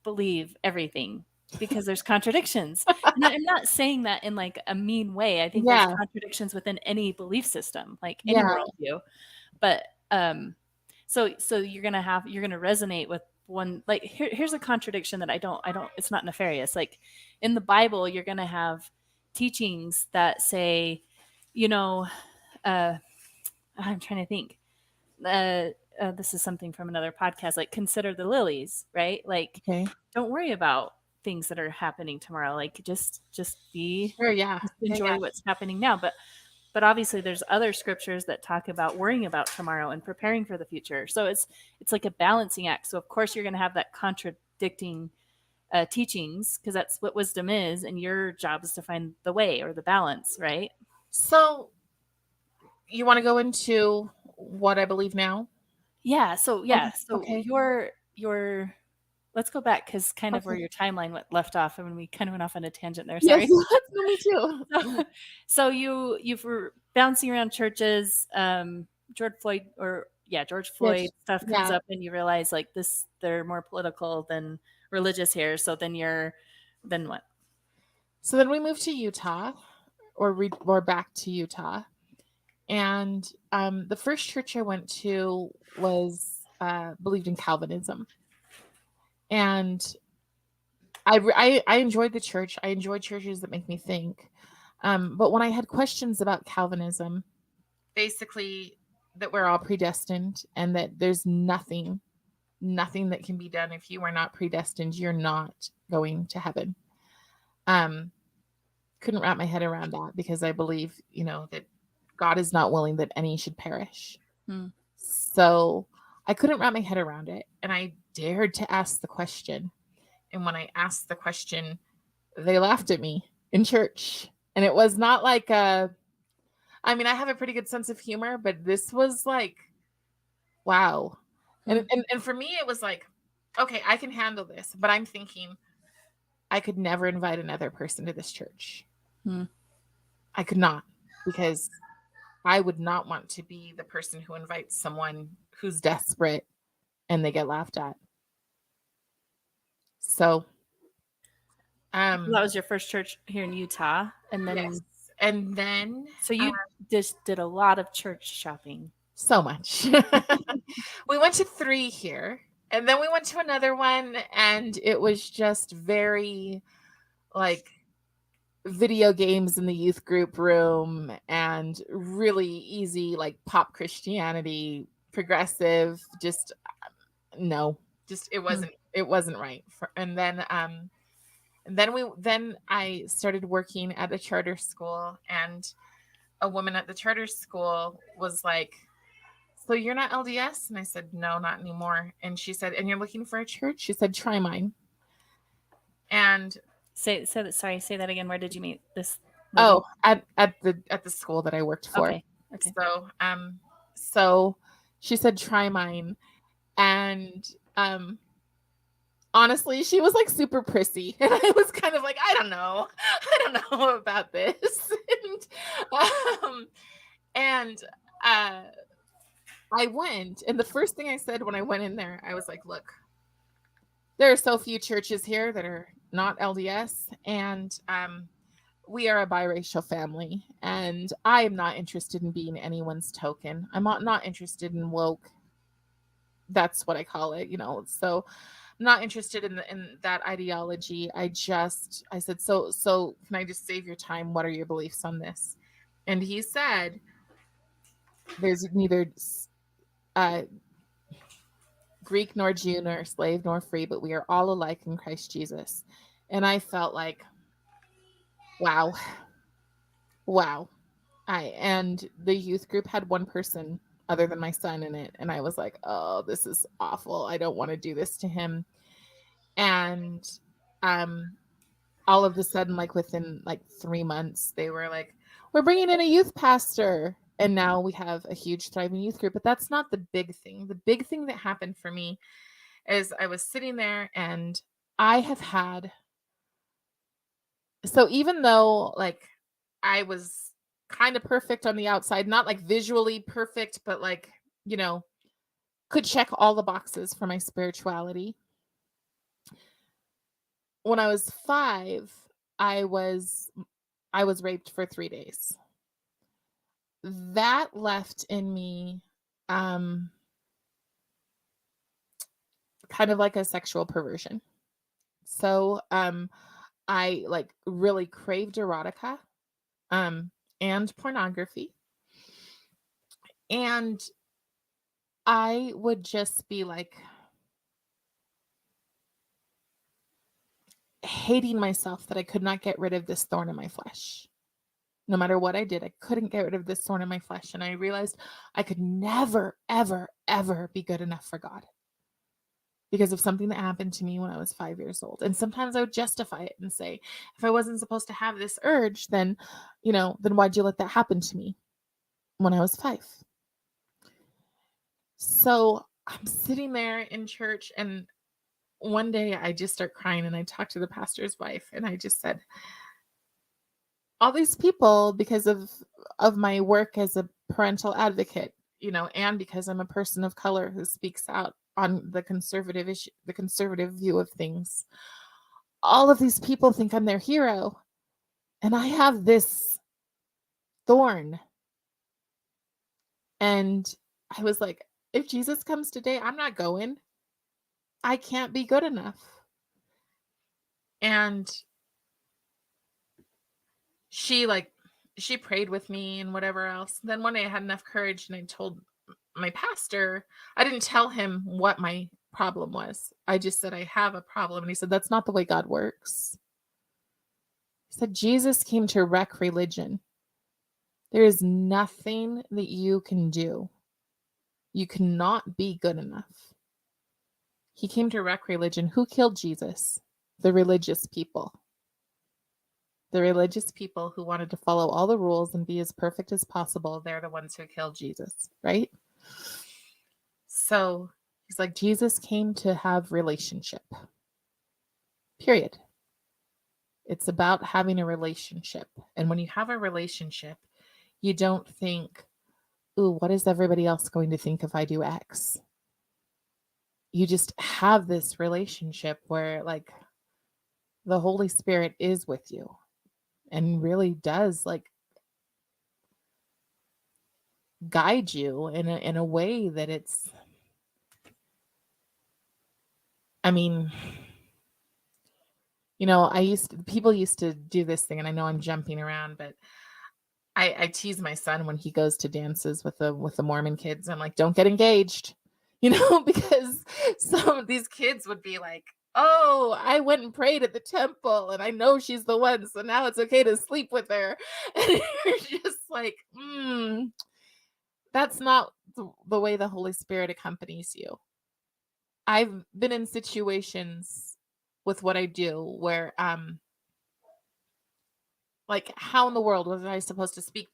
believe everything because there's contradictions. And I'm not saying that in like a mean way. I think there's Yeah, contradictions within any belief system, like any yeah. worldview. But so you're gonna resonate with one. Like here's a contradiction that I don't it's not nefarious. Like in the Bible, you're gonna have teachings that say, you know, uh I'm trying to think. This is something from another podcast, like consider the lilies, right? Like Okay. don't worry about things that are happening tomorrow. Like Sure, yeah. just Yeah, yeah. enjoy what's happening now. But obviously there's other scriptures that talk about worrying about tomorrow and preparing for the future. So it's like a balancing act. So of course you're going to have that contradicting teachings because that's what wisdom is, and your job is to find the way or the balance, right? So, you want to go into what I believe now? Yeah. So Okay. yeah. So Okay. your let's go back because kind of where Okay. your timeline left off, and when we kind of went off on a tangent there. Yes, Sorry. no, me too. So you were bouncing around churches. George Floyd Yes. stuff comes Yeah. up, and you realize like they're more political than religious here. So then what? So then we moved to Utah, or back to Utah, and the first church I went to was believed in Calvinism, and I enjoyed the church. I enjoyed churches that make me think. But when I had questions about Calvinism, basically that we're all predestined and that there's nothing that can be done if you are not predestined, you're not going to heaven. Um, couldn't wrap my head around that because I believe, that God is not willing that any should perish. Hmm. So I couldn't wrap my head around it. And I dared to ask the question. And when I asked the question, they laughed at me in church. And it was not like I have a pretty good sense of humor, but this was like, wow. Hmm. And for me, it was like, okay, I can handle this. But I'm thinking, I could never invite another person to this church. Hmm. I could not because I would not want to be the person who invites someone who's desperate and they get laughed at. So, That um, was your first church here in Utah, and yes. then And then so you just did a lot of church shopping. so much. We went to 3 here, and then we went to another one, and it was just very like video games in the youth group room and really easy like pop Christianity, progressive, just no, just Hmm. it wasn't right. And then I started working at a charter school, and a woman at the charter school was like, "So you're not LDS?" And I said, "No, not anymore." And she said, "And you're looking for a church?" She said, "Try mine." And Say that. Sorry, say that again. Where did you meet this lady? oh, at the school that I worked for. Okay. Okay. So she said, "Try mine." And honestly, she was like super prissy, and I was kind of like, I don't know about this. um, and I went, and the first thing I said when I went in there, I was like, "Look, there are so few churches here that are not LDS, and we are a biracial family, and I am not interested in being anyone's token. I'm not interested in woke. That's what I call it, you know. So I'm not interested in that ideology. I said, so can I just save your time? What are your beliefs on this?" And he said, "There's neither uh, Greek nor Jew nor slave nor free, but we are all alike in Christ Jesus." And I felt like, wow, wow. And the youth group had one person other than my son in it, and I was like, "Oh, this is awful. I don't want to do this to him." And um all of a sudden, like within like 3 months, they were like, "We're bringing in a youth pastor." And now we have a huge thriving youth group. But that's not the big thing. The big thing that happened for me is I was sitting there, and I have had, so even though like I was kind of perfect on the outside, not like visually perfect, but like, you know, could check all the boxes for my spirituality. When I was 5, I was I was raped for 3 days. That left in me um kind of like a sexual perversion. So I like really craved erotica um and pornography, and I would just be like hating myself that I could not get rid of this thorn in my flesh. No matter what I did, I couldn't get rid of this thorn in my flesh. And I realized I could never, ever, ever be good enough for God because of something that happened to me when I was 5 years old. And sometimes I would justify it and say, if I wasn't supposed to have this urge, then, then why'd you let that happen to me when I was 5? So I'm sitting there in church, and one day I just start crying, and I talked to the pastor's wife, and I just said, all these people, because of my work as a parental advocate, and because I'm a person of color who speaks out on the conservative issue, the conservative view of things, all of these people think I'm their hero, and I have this thorn. And I was like, if Jesus comes today, I'm not going. I can't be good enough. And she like she prayed with me and whatever else. Then one day I had enough courage, and I told my pastor. I didn't tell him what my problem was. I just said, I have a problem. And he said, that's not the way God works. He said, Jesus came to wreck religion. There is nothing that you can do. You cannot be good enough. He came to wreck religion. Who killed Jesus? The religious people. The religious people who wanted to follow all the rules and be as perfect as possible. They're the ones who killed Jesus, right? So he's like, Jesus came to have relationship. Period. It's about having a relationship. And when you have a relationship, you don't think ooh, what is everybody else going to think if I do X? You just have this relationship where like the Holy Spirit is with you and really does like guide you in a way that it's, I mean, people used to do this thing, and I know I'm jumping around, but I tease my son when he goes to dances with the Mormon kids. I'm like, don't get engaged, because some of these kids would be like, oh, I went and prayed at the temple and I know she's the one, so now it's okay to sleep with her. And you're just like, that's not the way the Holy Spirit accompanies you. I've been in situations with what I do where like how in the world was I supposed to speak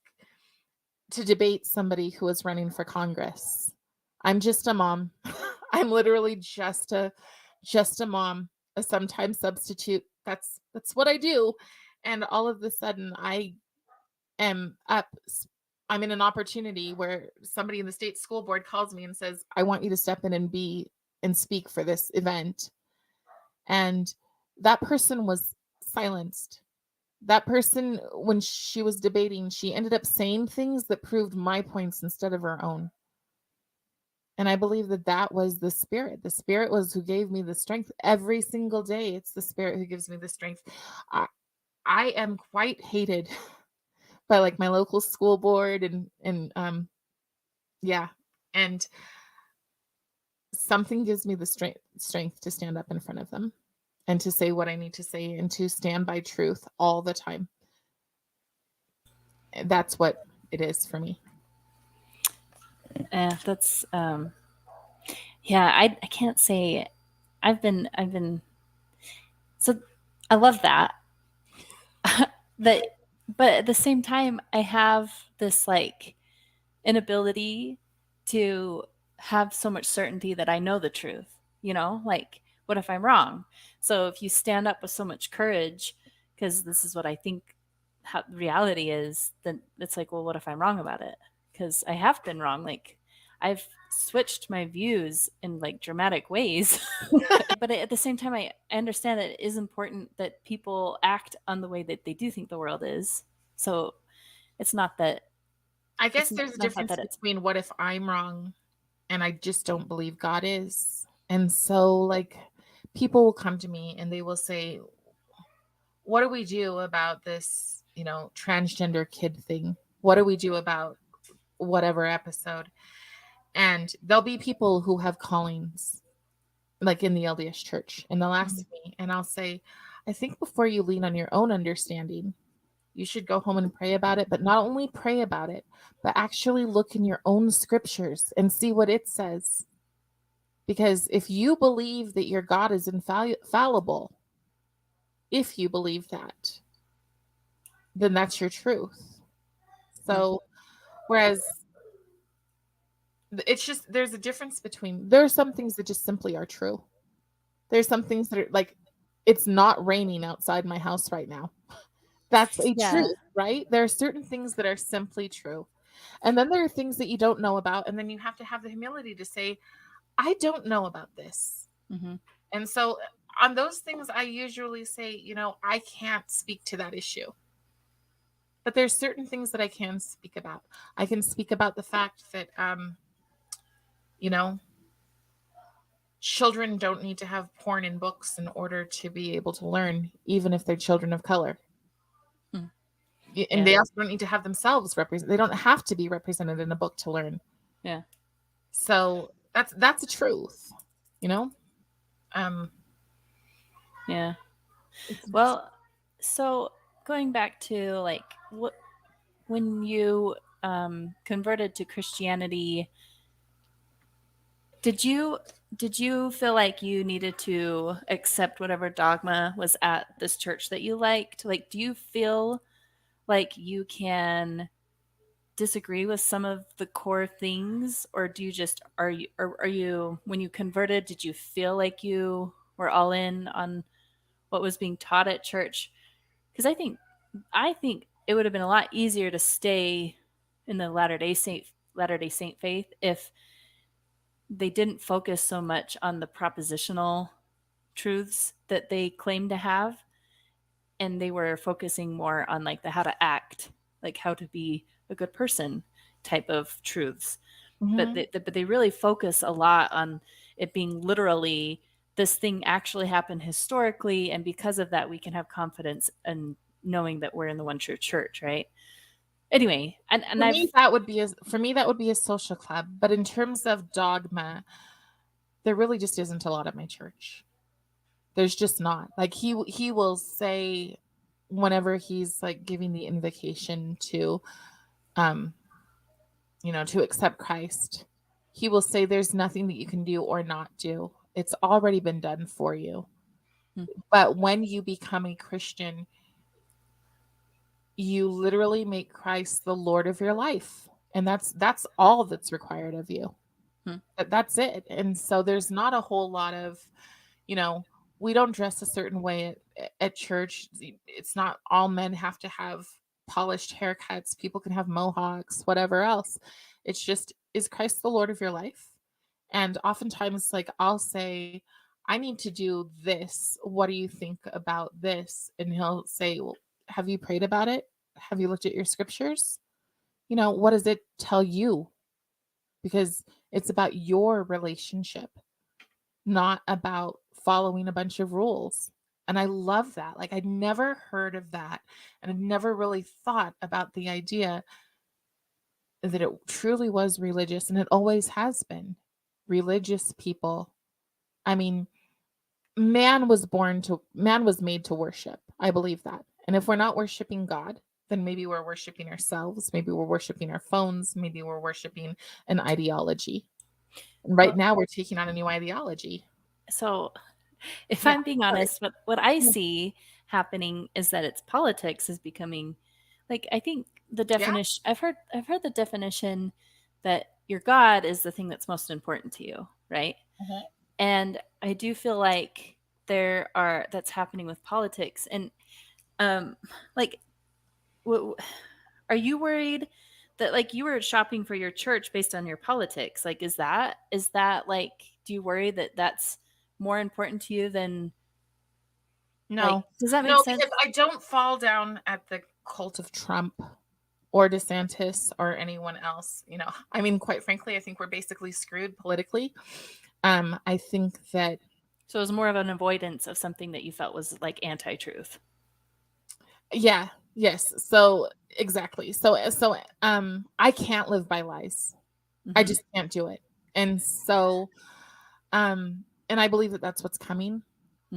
to debate somebody who was running for Congress? I'm just a mom. I'm literally just a mom, a sometimes substitute. That's what I do. And all of a sudden am up I'm in an opportunity where somebody in the state school board calls me and says, "I want you to step in and speak for this event." And that person was silenced. That person, when she was debating, she ended up saying things that proved my points instead of her own. And I believe that that was the Spirit. The Spirit was who gave me the strength every single day. It's the Spirit who gives me the strength. I, I am quite hated by like my local school board and yeah. And something gives me the strength to stand up in front of them and to say what I need to say and to stand by truth all the time. That's what it is for me. That's yeah. I can't say I've been so I love that that, but at the same time I have this like inability to have so much certainty that I know the truth, like what if I'm wrong? So if you stand up with so much courage, because this is what I think how reality is, then it's like, well, what if I'm wrong about it? Because I have been wrong. Like I've switched my views in like dramatic ways. But at the same time, I understand that it is important that people act on the way that they do think the world is. So it's not that I it's guess there's a not difference that it's between what if I'm wrong and I just don't believe God is. And so, like, people will come to me and they will say, what do we do about this, transgender kid thing? What do we do about whatever episode? And there'll be people who have callings, like in the LDS church, and they'll ask me, and I'll say, I think before you lean on your own understanding, you should go home and pray about it, but not only pray about it, but actually look in your own scriptures and see what it says. Because if you believe that your God is infallible, if you believe that, then that's your truth. yeah, So, whereas it's just, there's a difference between, there are some things that just simply are true. There's some things that are like, it's not raining outside my house right now. That's a yeah. truth, right? There are certain things that are simply true. And then there are things that you don't know about. And then you have to have the humility to say, I don't know about this. Mm-hmm. And so on those things, I usually say, I can't speak to that issue. But there's certain things that I can speak about. I can speak about the fact that, you know, children don't need to have porn in books in order to be able to learn, even if they're children of color. Mm. And Yeah, they also don't need to have themselves represent. They don't have to be represented in a book to learn. yeah, So that's a truth, you know. Um, yeah. it's, Well, so going back to like what when you converted to Christianity, did you did you feel like you needed to accept whatever dogma was at this church that you liked? Like, do you feel like you can disagree with some of the core things, or do you just are you when you converted, did you feel like you were all in on what was being taught at church? Because I think it would have been a lot easier to stay in the Latter Day Saint Latter-day Saint faith if they didn't focus so much on the propositional truths that they claim to have, and they were focusing more on like the how to act, like how to be a good person type of truths. But Mm-hmm. they really focus a lot on it being literally this thing actually happened historically, and because of that we can have confidence in knowing that we're in the one true church, right? Anyway, and For I've me, that would be a social club. But in terms of dogma, there really just isn't a lot at my church. There's just not. Like he will say whenever he's like giving the invocation to um to accept Christ, he will say there's nothing that you can do or not do. It's already been done for you. hmm, But when you become a Christian, you literally make Christ the Lord of your life. And that's all that's required of you. hmm, That's it. And so there's not a whole lot of, you know, we don't dress a certain way at church. It's not all men have to have polished haircuts. People can have mohawks, whatever else. It's just, is Christ the Lord of your life? And oftentimes, like, I'll say, I need to do this. What do you think about this? And he'll say, well, have you prayed about it? Have you looked at your scriptures? What does it tell you? Because it's about your relationship, not about following a bunch of rules. And I love that. Like, I'd never heard of that. And I've never really thought about the idea that it truly was religious, and it always has been. Religious people. I mean, man was made to worship. I believe that. And if we're not worshiping God, then maybe we're worshiping ourselves. Maybe we're worshiping our phones. Maybe we're worshiping an ideology. And right well, now we're taking on a new ideology. so if Yeah. I'm being Sorry. honest, what I see happening is that it's politics is becoming like I think the Yeah. definition I've heard the definition that your God is the thing that's most important to you, right? Mhm. And I do feel like that's happening with politics. And um like w- are you worried that like you were shopping for your church based on your politics? Like is that like do you worry that that's more important to you than like No. does that make No, sense? because I don't fall down at the cult of Trump or DeSantis or anyone else. I mean, quite frankly, I think we're basically screwed politically. I think that, So it was more of an avoidance of something that you felt was like anti-truth. yeah, yes. So exactly. So I can't live by lies. I Mhm. just can't do it. And so and I believe that that's what's coming.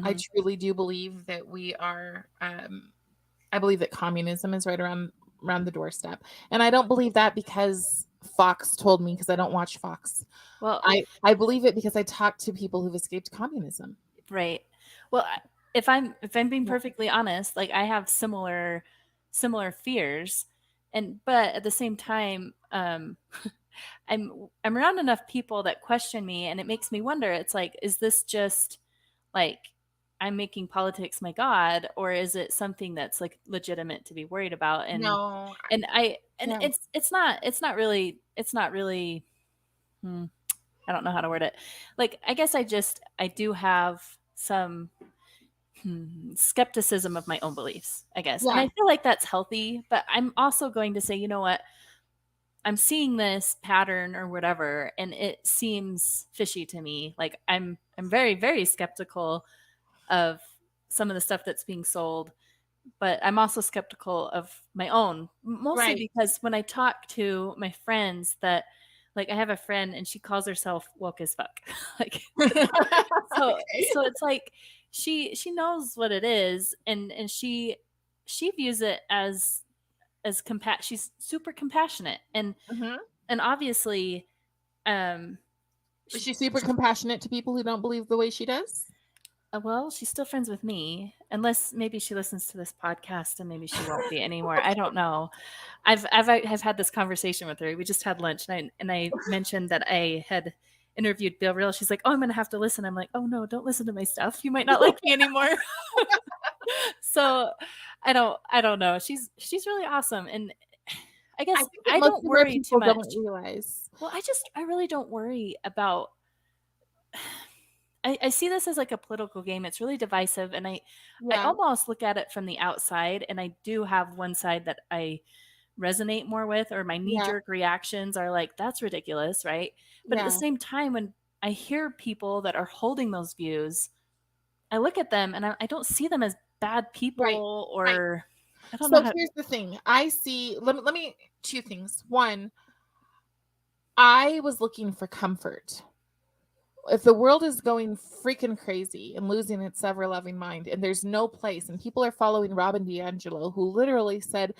I Mhm. truly do believe that we are I believe that communism is right around the doorstep. And I don't believe that because Fox told me, because I don't watch Fox. Well, I believe it because I talk to people who've escaped communism. right. Well, if I'm being Yeah. perfectly honest, like I have similar fears, and but at the same time, I'm around enough people that question me, and it makes me wonder. It's like, is this just like I'm making politics my god, or is it something that's like legitimate to be worried about? And No. and I and Yeah. it's not really. Hmm, I don't know how to word it. Like, I guess I do have some skepticism of my own beliefs, I guess. And Yeah. I feel like that's healthy, but I'm also going to say, you know what? I'm seeing this pattern or whatever, and it seems fishy to me. Like I'm very, very skeptical of some of the stuff that's being sold, but I'm also skeptical of my own, mostly Right. because when I talk to my friends that like I have a friend and she calls herself woke as fuck. Like so Okay. so it's like she knows what it is, and she views it as she's super compassionate, Mhm. and obviously um Is she, she super compassionate to people who don't believe the way she does? well, she's still friends with me, unless maybe she listens to this podcast and maybe she won't be anymore. I don't know. I've had this conversation with her. We just had lunch, and I mentioned that I had interviewed Bill Real. She's like, "Oh, I'm gonna have to listen." I'm like, "Oh no, don't listen to my stuff. You might not like me anymore." So I don't know. She's really awesome, and I I guess think that I most don't of our worry too people don't much. realize. Well, I really don't worry about. I see this as like a political game. It's really divisive, and I Yeah, almost look at it from the outside, and I do have one side that I resonate more with, or my knee yeah, jerk reactions are like, that's ridiculous, right? But at the yeah. same time, when I hear people that are holding those views, I look at them and I don't see them as bad Right, people, right. or I don't know So how. here's the thing. I see, let me two things. One, I was looking for comfort. If the world is going freaking crazy and losing its ever loving mind, and there's no place, and people are following Robin DiAngelo, who literally said,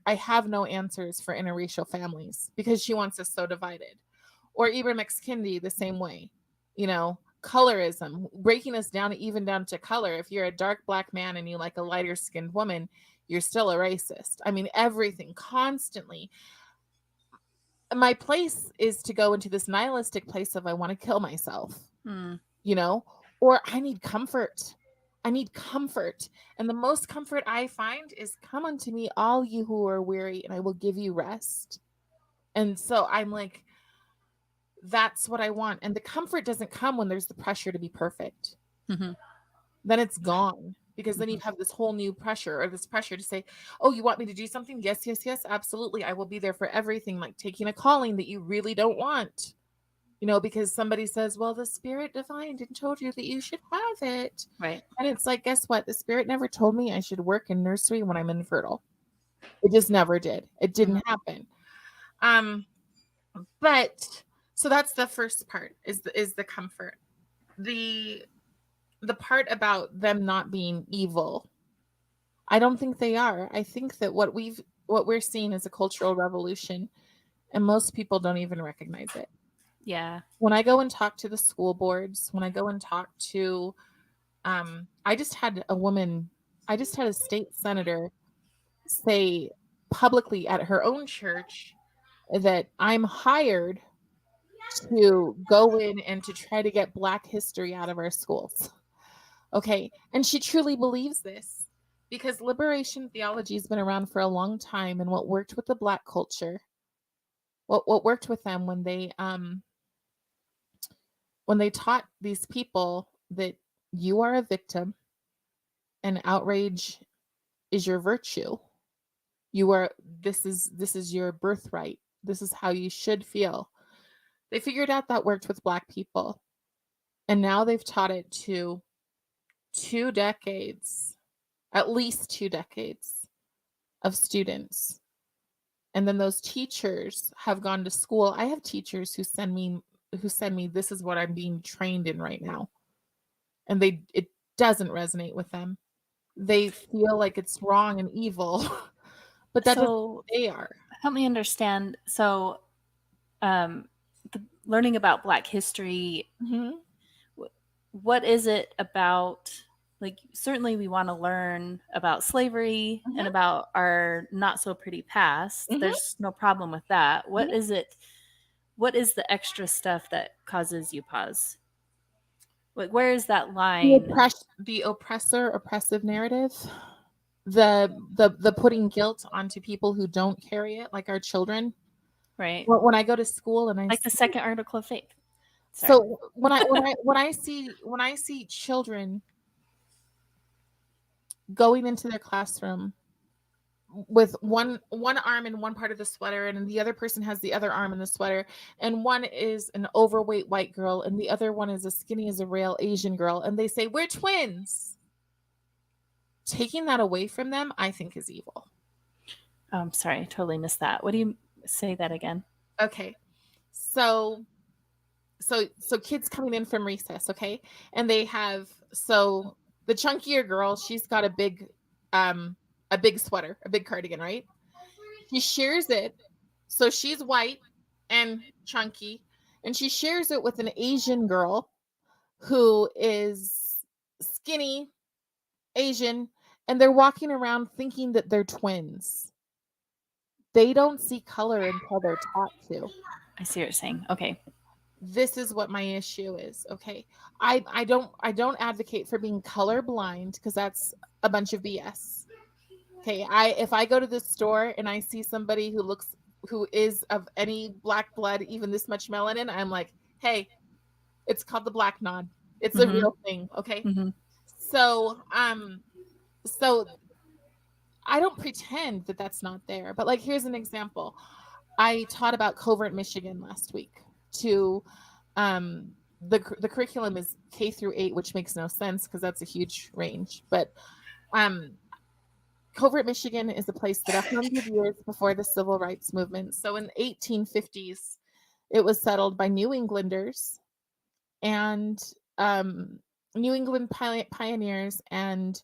I have no answers for interracial families because she wants us so divided. Or Ibram X. Kendi, the same way. Colorism, breaking us down, even down to color. If you're a dark black man and you like a lighter skinned woman, you're still a racist. I mean, everything constantly. My place is to go into this nihilistic place of I want to kill myself, Hmm. you know, or I need comfort. I need comfort. And the most comfort I find is come unto me, all you who are weary, and I will give you rest. And so I'm like, that's what I want. And the comfort doesn't come when there's the pressure to be perfect. Mm-hmm. Then it's gone because then you Mm-hmm. have this whole new pressure or this pressure to say, oh, you want me to do something? Yes, yes, yes, absolutely. I will be there for everything, like taking a calling that you really don't want, because somebody says, well, the spirit divined and told you that you should have it. Right. And it's like, guess what? The spirit never told me I should work in nursery when I'm infertile. It just never did. It didn't Mm-hmm. happen. Um, but so that's the first part is the comfort. The part about them not being evil, I don't think they are. I think that what we're seeing is a cultural revolution, and most people don't even recognize it. Yeah. When I go and talk to the school boards, when I go and talk to I just had a state senator say publicly at her own church that I'm hired to go in and to try to get Black history out of our schools. Okay. And she truly believes this because liberation theology has been around for a long time. And what worked with the Black culture, what worked with them when they taught these people that you are a victim and outrage is your virtue. You are this is your birthright. This is how you should feel. They figured out that worked with Black people. And now they've taught it to 2 decades, at least 2 decades of students. And then those teachers have gone to school. I have teachers who send me this is what I'm being trained in right now. And it doesn't resonate with them. They feel like it's wrong and evil, but that doesn't So they are. help me understand. So, um, learning about Black history, Mhm. what is it about? Like, certainly we want to learn about slavery and Mhm. about our not so pretty past. Mhm. There's no problem with that. What Mhm. is it? What is the extra stuff that causes you pause? Like, where is that line? The oppressor oppressive narrative, the putting guilt onto people who don't carry it, like our children. Right. When I go to school and I Like the see, second article of faith. Sorry. so when I see children going into their classroom with one arm in one part of the sweater and the other person has the other arm in the sweater, and one is an overweight white girl and the other one is as skinny as a rail Asian girl, and they say we're twins, taking that away from them I think is evil. Oh, I'm sorry. I totally missed that. What do you say that again? Okay, so kids coming in from recess, okay, and they have, so the chunkier girl, she's got um a big sweater, a big cardigan, right? She shares it, so she's white and chunky, and she shares it with an Asian girl who is skinny Asian, and they're walking around thinking that they're twins. They don't see color until they're taught to. I see what you're saying. Okay. This is what my issue is, okay? I don't advocate for being color blind because that's a bunch of BS. Okay, if I go to the store and I see somebody who is of any black blood, even this much melanin, I'm like, hey, it's called the black nod. It's a Mm-hmm. real thing, okay? Mm-hmm. So, so I don't pretend that that's not there. But like, here's an example. I taught about Covert, Michigan last week to um the curriculum is K through 8, which makes no sense because that's a huge range. But um Covert, Michigan is a place that 100 years before the civil rights movement, so in the 1850s, it was settled by New Englanders and um, New England pioneers and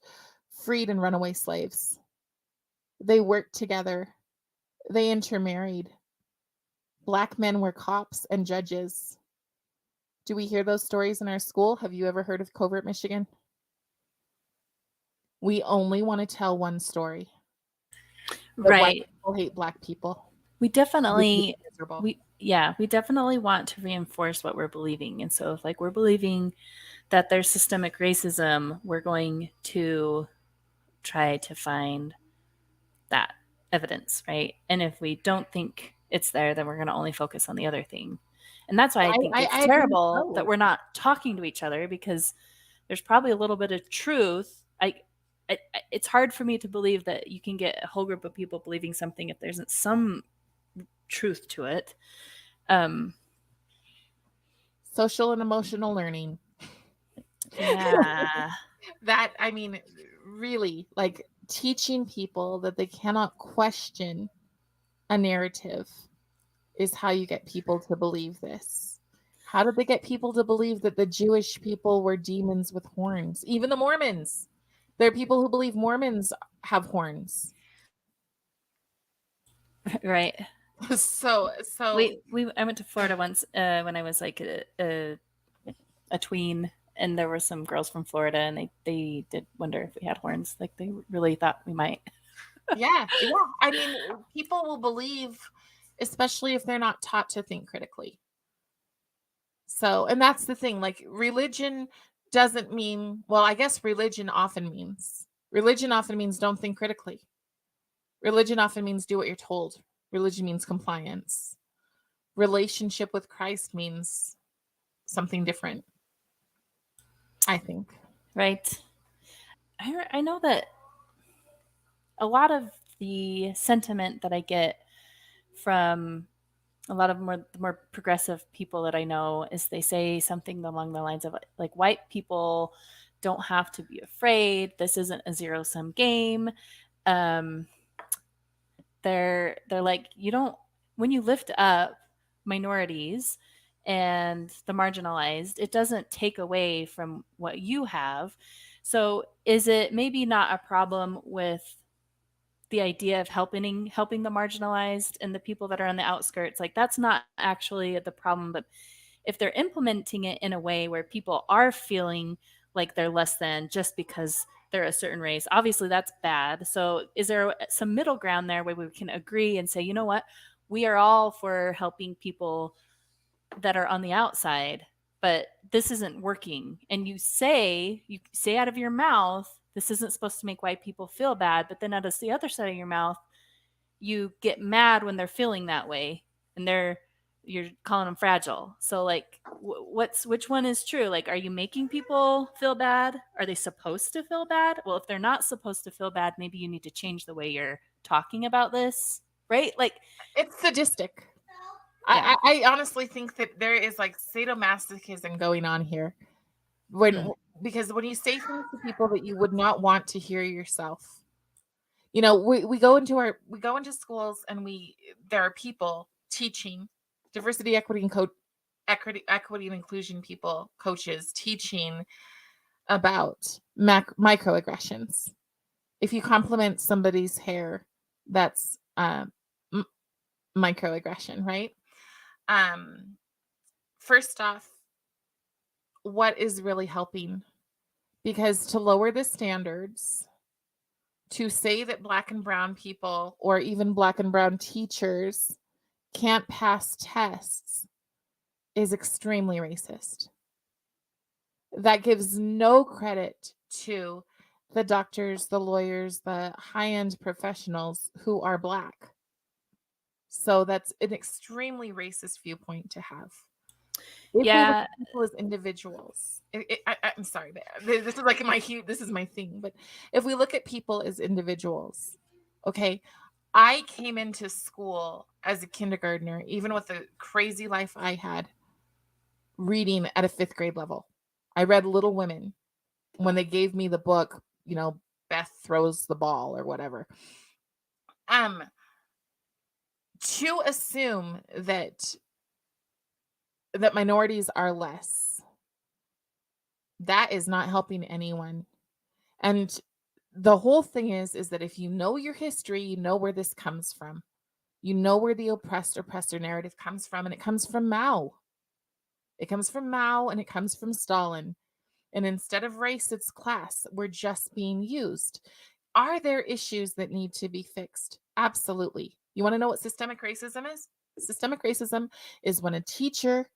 freed and runaway slaves. They worked together. They intermarried. Black men were cops and judges. Do we hear those stories in our school? Have you ever heard of Covert, Michigan? We only want to tell one story, that white Right. people hate black people. We Which is definitely miserable. we definitely want to reinforce what we're believing. And so if like we're believing that there's systemic racism, we're going to try to find that evidence, right? And if we don't think it's there, then we're going to only focus on the other thing. And that's why I think it's I agree with terrible that both. we're not talking to each other, because there's probably a little bit of truth. It's hard for me to believe that you can get a whole group of people believing something if there isn't some truth to it. Social and emotional learning. Yeah. That, I mean, really, like teaching people that they cannot question a narrative is how you get people to believe this. How did they get people to believe that the Jewish people were demons with horns? Even the Mormons. There are people who believe Mormons have horns. Right. So I went to Florida once when I was like a tween, and there were some girls from Florida, and they did wonder if we had horns. Like they really thought we might. yeah. I mean, people will believe, especially if they're not taught to think critically. So, and that's the thing, like religion doesn't mean, well, I guess religion often means don't think critically. Religion often means do what you're told. Religion means compliance. Relationship with Christ means something different, I think. Right. I know that a lot of the sentiment that I get from a lot of the more progressive people that I know is they say something along the lines of like white people don't have to be afraid. This isn't a zero sum game. Um, they're like, you don't, when you lift up minorities and the marginalized, it doesn't take away from what you have. So is it maybe not a problem with the idea of helping the marginalized and the people that are on the outskirts? Like that's not actually the problem, but if they're implementing it in a way where people are feeling like they're less than just because they're a certain race, obviously that's bad. So is there some middle ground there where we can agree and say, you know what, we are all for helping people that are on the outside, but this isn't working? And you say out of your mouth, this isn't supposed to make white people feel bad, but then out of the other side of your mouth, you get mad when they're feeling that way, and you're calling them fragile. So like which one is true? Like, are you making people feel bad? Are they supposed to feel bad? Well, if they're not supposed to feel bad, maybe you need to change the way you're talking about this, right? Like, It's sadistic. yeah. I honestly think that there is like sadomasochism going on here. When Hmm. Because when you say things to people that you would not want to hear yourself, you know, we go into schools and there are people teaching diversity, equity, and equity and inclusion people, coaches teaching about microaggressions. If you compliment somebody's hair, that's m- microaggression, right? Um, First off, what is really helping? Because to lower the standards, to say that black and brown people or even black and brown teachers can't pass tests is extremely racist. That gives no credit to the doctors, the lawyers, the high-end professionals who are Black. So that's an extremely racist viewpoint to have. If we look Yeah, at people as individuals, I'm sorry, but this is like this is my thing. But if we look at people as individuals, okay, I came into school as a kindergartner, even with the crazy life I had, reading at a 5th grade level. I read Little Women when they gave me the book, Beth throws the ball or whatever. Um, to assume that minorities are less, that is not helping anyone. And the whole thing is that if you know your history, you know where this comes from. You know where the oppressor narrative comes from, and it comes from Mao. It comes from Mao and it comes from Stalin. And instead of race, it's class. We're just being used. Are there issues that need to be fixed? Absolutely. You want to know what systemic racism is? Systemic racism is when a teacher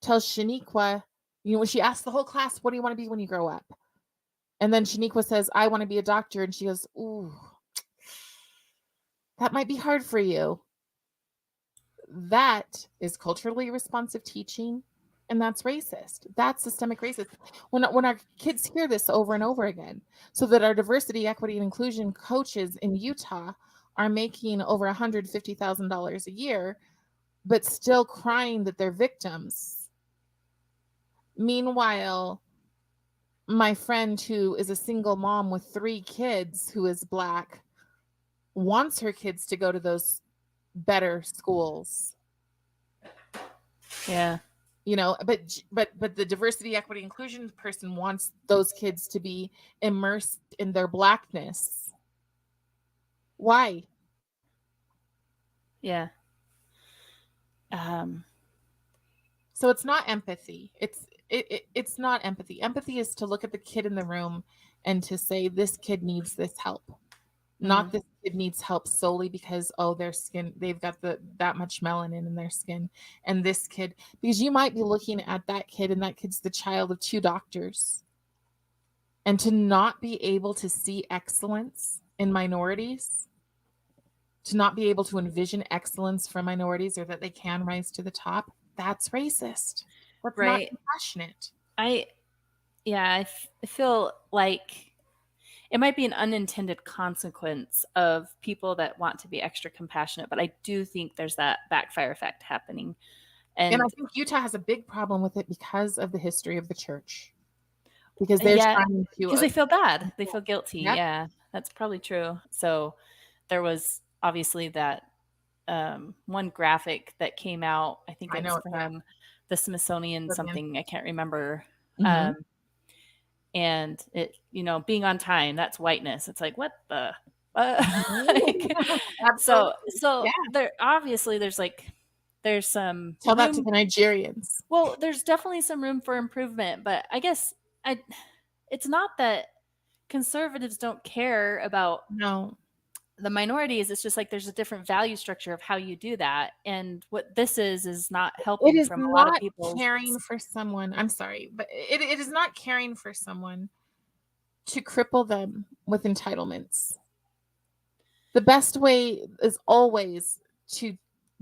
tells Shaniqua, when she asks the whole class, what do you want to be when you grow up? And then Shaniqua says, I want to be a doctor. And she goes, ooh, that might be hard for you. That is culturally responsive teaching, and that's racist. That's systemic racism. When our kids hear this over and over again, so that our diversity, equity, and inclusion coaches in Utah are making over $150,000 a year, but still crying that they're victims. Meanwhile, my friend who is a single mom with 3 kids who is Black wants her kids to go to those better schools. yeah, But the diversity, equity, inclusion person wants those kids to be immersed in their Blackness. Why? yeah. Um, So it's not empathy. It's not empathy. Empathy is to look at the kid in the room and to say this kid needs this help. Not mhm. this kid needs help solely because their skin, they've got that much melanin in their skin, and this kid, because you might be looking at that kid and that kid's the child of 2 doctors, and to not be able to see excellence in minorities, to not be able to envision excellence for minorities or that they can rise to the top, that's racist. That's not Right. compassionate. I yeah, I feel like it might be an unintended consequence of people that want to be extra compassionate, but I do think there's that backfire effect happening. And I And think Utah has a big problem with it because of the history of the church. Because they're yeah, trying to because they feel bad. They feel guilty. yep, Yeah, that's probably true. So there was obviously that one graphic that came out. I think I it know was it's bad. from the Smithsonian something. I can't remember. Mhm. And it, being on time, that's whiteness. It's like, what the? Mhm. Like, so Absolutely. so Yeah. there obviously there's some Tell that to room. the Nigerians. Well, there's definitely some room for improvement, but I guess I it's not that conservatives don't care about No. the minorities. It's just like there's a different value structure of how you do that, and what this is not It helping is from a lot of not people's. caring for someone. I'm sorry, but it is not caring for someone to cripple them with entitlements. The best way is always to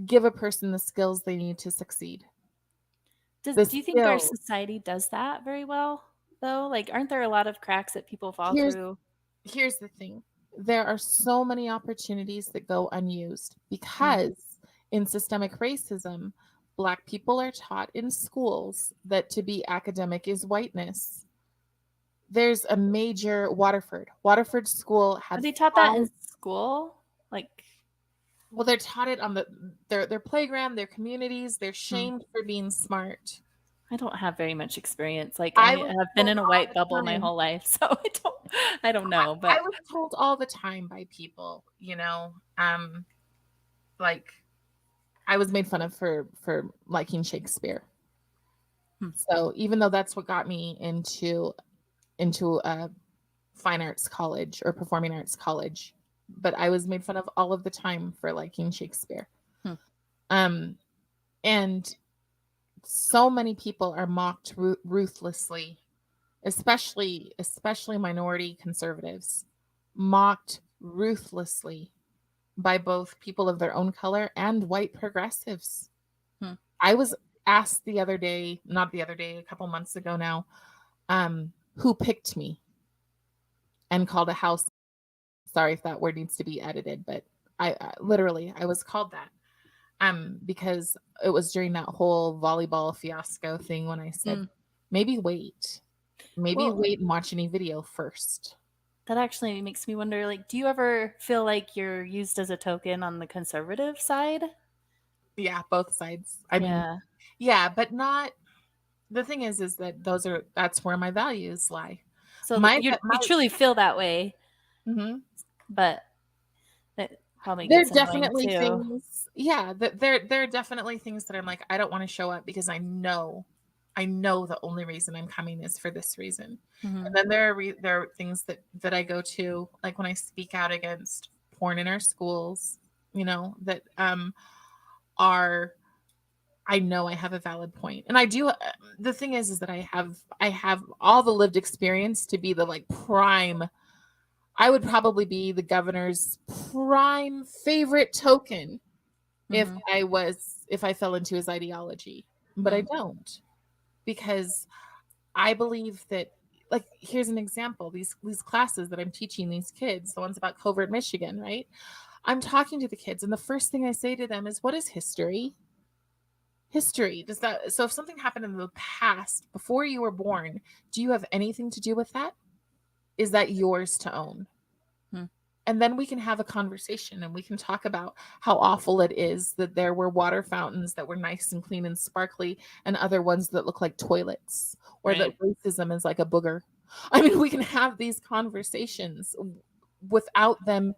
give a person the skills they need to succeed. The Do you think our skills. society does that very well, though? Like, aren't there a lot of cracks that people fall Here's through? here's the thing. There are so many opportunities that go unused Mm. because in systemic racism, Black people are taught in schools that to be academic is whiteness. There's a major Waterford school Are had they taught that in 5. school? Like, Well, they're taught it on their playground, their communities. They're mm, shamed for being smart. I don't have very much experience. Like, I I was have been told in a all white the bubble my time. whole life, so I don't know, I but was told all the time by people, like I was made fun of for liking Shakespeare. hmm, So even though that's what got me into a fine arts college or performing arts college, but I was made fun of all of the time for liking Shakespeare. hmm, Um, and so many people are mocked ruthlessly especially minority conservatives, mocked ruthlessly by both people of their own color and white progressives. Hmm. I was asked the other day, not the other day, a couple months ago now, who picked me and called a house. Sorry if that word needs to be edited, but I literally I was called that because it was during that whole volleyball fiasco thing when I said Mm. maybe wait, maybe Well, wait and watch any video first. that actually makes me wonder, like, do you ever feel like you're used as a token on the conservative side? Yeah, both sides. I mean, Yeah. yeah, but not. The thing is that that's where my values lie. So My you my truly feel that way, mhm. but that probably There are gets annoying definitely too. things, yeah, there are definitely things that I'm like, I don't wanna show up because I know the only reason I'm coming is for this reason. And Mhm. then there are things that I go to, like when I speak out against porn in our schools, that, are I know I have a valid point. And I do the thing is that I have all the lived experience to be the, like, prime. I would probably be the governor's prime favorite token Mhm. if I fell into his ideology, but I Mm. don't, because I believe that, like, here's an example, these classes that I'm teaching these kids, the ones about covert Michigan, right? I'm talking to the kids and the first thing I say to them is, "What is history?" History, does that so if something happened in the past before you were born, do you have anything to do with that? Is that yours to own? Mm. And then we can have a conversation and we can talk about how awful it is that there were water fountains that were nice and clean and sparkly and other ones that look like toilets, or that Right. racism is like a booger. I mean, we can have these conversations without them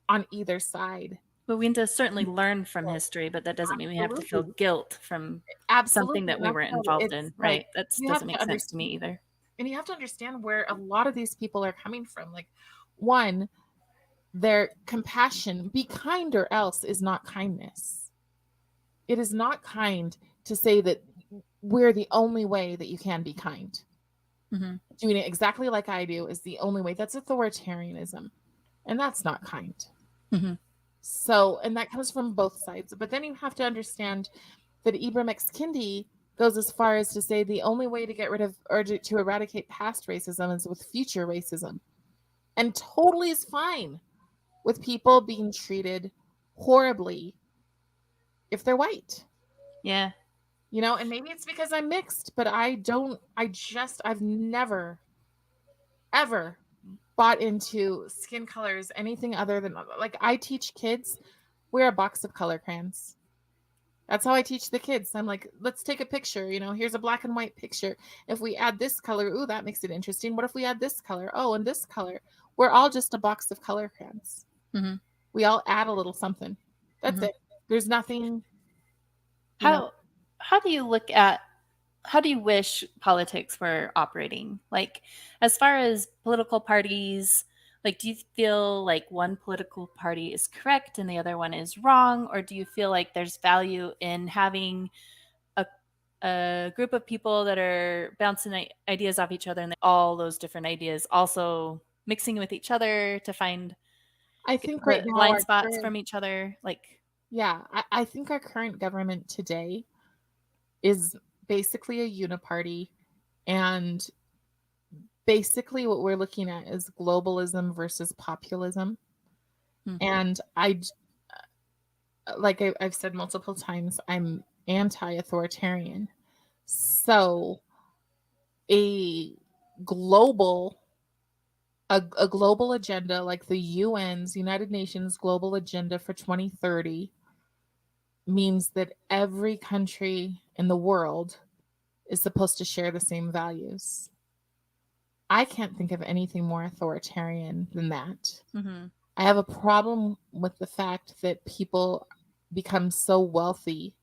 on either side. But we need to certainly learn from history, but that doesn't mean we have to feel Absolutely. guilt from something Absolutely. that And we that's weren't how involved it's in, like right? That you have doesn't to make sense to me understand. either. And you have to understand where a lot of these people are coming from. Like, one, their compassion, be kind or else, is not kindness. It is not kind to say that we're the only way that you can be kind. Mhm. Doing it exactly like I do is the only way. That's authoritarianism, and that's not kind. Mhm. So, and that comes from both sides. But then you have to understand that Ibram X. Kendi goes as far as to say the only way to get rid of or to eradicate past racism is with future racism, and totally is fine with people being treated horribly if they're white. Yeah. And maybe it's because I'm mixed, but I've never, ever bought into skin colors, anything other than, like, I teach kids, wear a box of color crayons. That's how I teach the kids. I'm like, let's take a picture. Here's a black and white picture. If we add this color, ooh, that makes it interesting. What if we add this color? Oh, and this color. We're all just a box of color crayons. Mhm. We all add a little something. That's Mhm. it. There's nothing, you know. How how do you look at how do you wish politics were operating? Like, as far as political parties, like, do you feel like one political party is correct and the other one is wrong? Or do you feel like there's value in having a, a group of people that are bouncing ideas off each other and all those different ideas also mixing with each other to find I think right the now blind our spots current, from each other? Like, yeah, I think our current government today is basically a uniparty, and basically what we're looking at is globalism versus populism. hmm, And like I've said multiple times, I'm anti-authoritarian. So a global a global agenda like the UN's United Nations global agenda for 2030 means that every country in the world is supposed to share the same values. I can't think of anything more authoritarian than that. hmm, I have a problem with the fact that people become so wealthy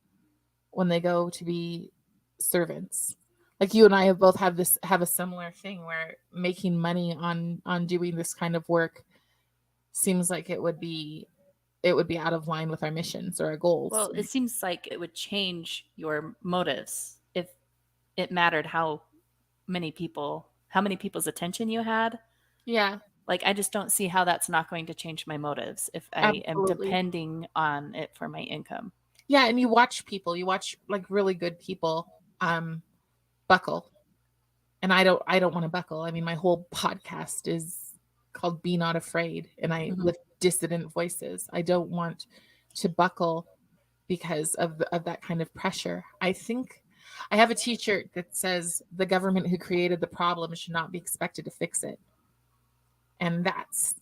when they go to be servants. Like, you and I have both have a similar thing where making money on doing this kind of work seems like it would be out of line with our missions or our goals. well, it seems like it would change your motives if it mattered how many people how many people's attention you had. Yeah, Like, I just don't see how that's not going to change my motives if I am absolutely. depending on it for my income. Yeah, and you watch people, you watch like really good people buckle. And I don't want to buckle. I mean, my whole podcast is called Be Not Afraid, and I Mhm. lift dissident voices. I don't want to buckle because of that kind of pressure. I think I have a t-shirt that says the government who created the problem should not be expected to fix it. And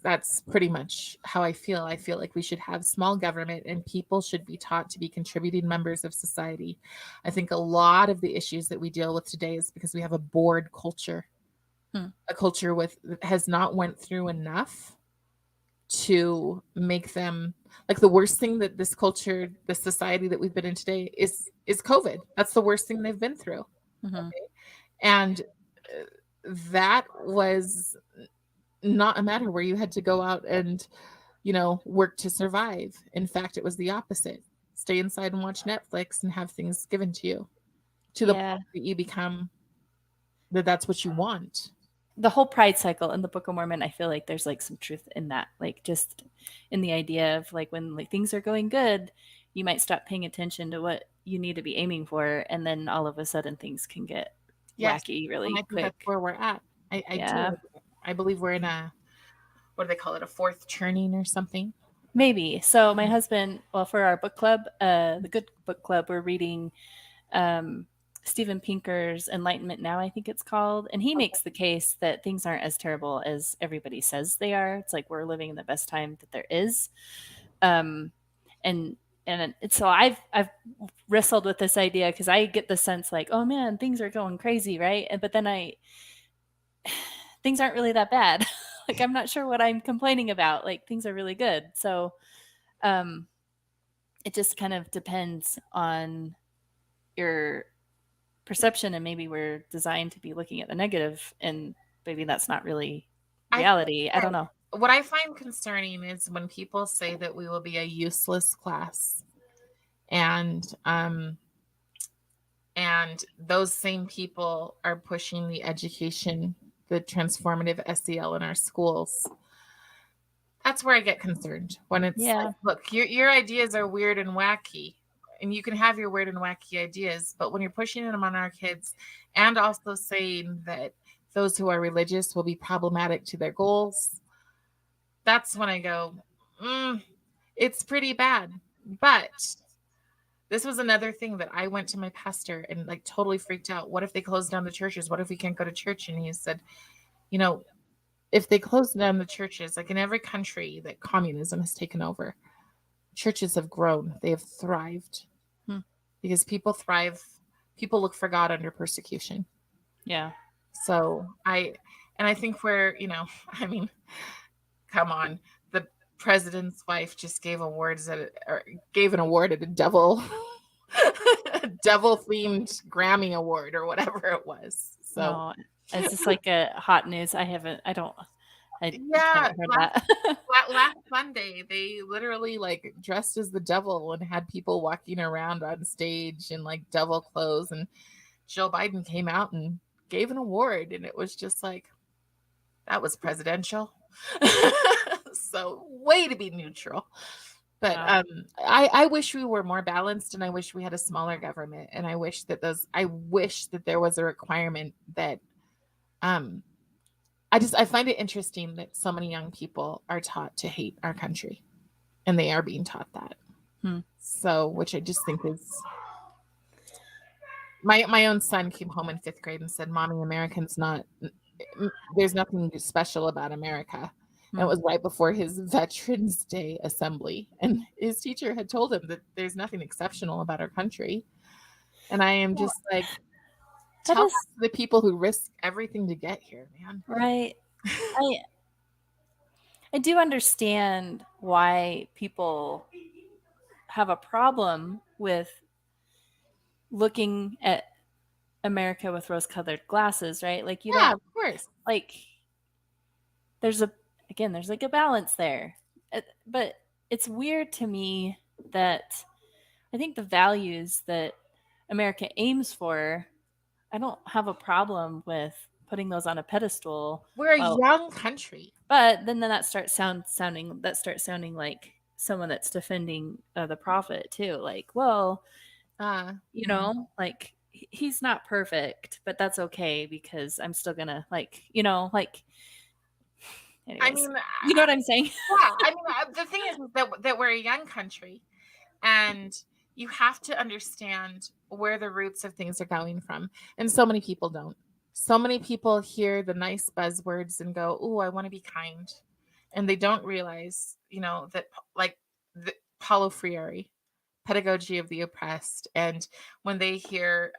that's pretty much how I feel. I feel like we should have small government and people should be taught to be contributing members of society. I think a lot of the issues that we deal with today is because we have a bored culture, Hmm. a culture with has not went through enough to make them like the worst thing that this culture, the society that we've been in today is COVID. That's the worst thing they've been through. Mhm. And that was not a matter where you had to go out and, work to survive. In fact, it was the opposite. Stay inside and watch Netflix and have things given to you to the Yeah. point that you become that's what you want. The whole pride cycle in the Book of Mormon, I feel like there's like some truth in that. Like, just in the idea of like when like things are going good, you might stop paying attention to what you need to be aiming for, and then all of a sudden things can get Yes. wacky And really I think that's quick. where we're at. I Yeah. do. I believe we're in a, what do they call it? A fourth churning or something. Maybe. So my husband, well, for our book club, the Good Book Club, we're reading um, Steven Pinker's Enlightenment Now, I think it's called. And he Okay. makes the case that things aren't as terrible as everybody says they are. It's like we're living in the best time that there is. Um, and so I've wrestled with this idea because I get the sense like, oh man, things are going crazy, right? But then things aren't really that bad. Like, I'm not sure what I'm complaining about. Like, things are really good. So um, it just kind of depends on your perception, and maybe we're designed to be looking at the negative, and maybe that's not really I think reality. I don't know. what I find concerning is when people say that we will be a useless class, and those same people are pushing the education, the transformative SEL in our schools. That's where I get concerned when it's like, Yeah. look, your ideas are weird and wacky, and you can have your weird and wacky ideas, but when you're pushing them on our kids and also saying that those who are religious will be problematic to their goals, that's when I go, it's pretty bad. But this was another thing that I went to my pastor and like totally freaked out. What if they close down the churches? What if we can't go to church? And he said, you know, if they close down the churches, like in every country that communism has taken over, churches have grown. They have thrived Hmm. because people thrive. People look for God under persecution. Yeah. So I think we're, I mean, come on. The president's wife just gave awards or gave an award at a devil devil themed Grammy award or whatever it was. So Oh, is this like a hot news? I yeah, haven't heard that. last Sunday they literally like dressed as the devil and had people walking around on stage in like devil clothes, and Joe Biden came out and gave an award, and it was just like, that was presidential. So way to be neutral. But Wow. I wish we were more balanced, and I wish we had a smaller government, and I wish that there was a requirement that um I find it interesting that so many young people are taught to hate our country, and they are being taught that. Hmm. So, which I just think is, my own son came home in 5th grade and said, "Mommy, Americans not there's nothing special about America." And it Hmm. was right before his Veterans Day assembly, and his teacher had told him that there's nothing exceptional about our country. And I am Well, just like, that tell is that to the people who risk everything to get here, man. right. I I do understand why people have a problem with looking at America with rose-colored glasses, right? Like, you Yeah, don't of course. like there's a again, there's like a balance there. But it's weird to me that I think the values that America aims for, I don't have a problem with putting those on a pedestal. We're a Well, young country. but then that starts sounding like someone that's defending the prophet too. Like, well, you know, like he's not perfect, but that's okay because I'm still gonna like, you know, like. I Anyways, mean, you know what I'm saying? yeah. I mean, the thing is that we're a young country, and you have to understand where the roots of things are going from. And so many people don't. So many people hear the nice buzzwords and go, "Oh, I want to be kind," and they don't realize, that like the Paulo Freire, pedagogy of the oppressed, and when they hear,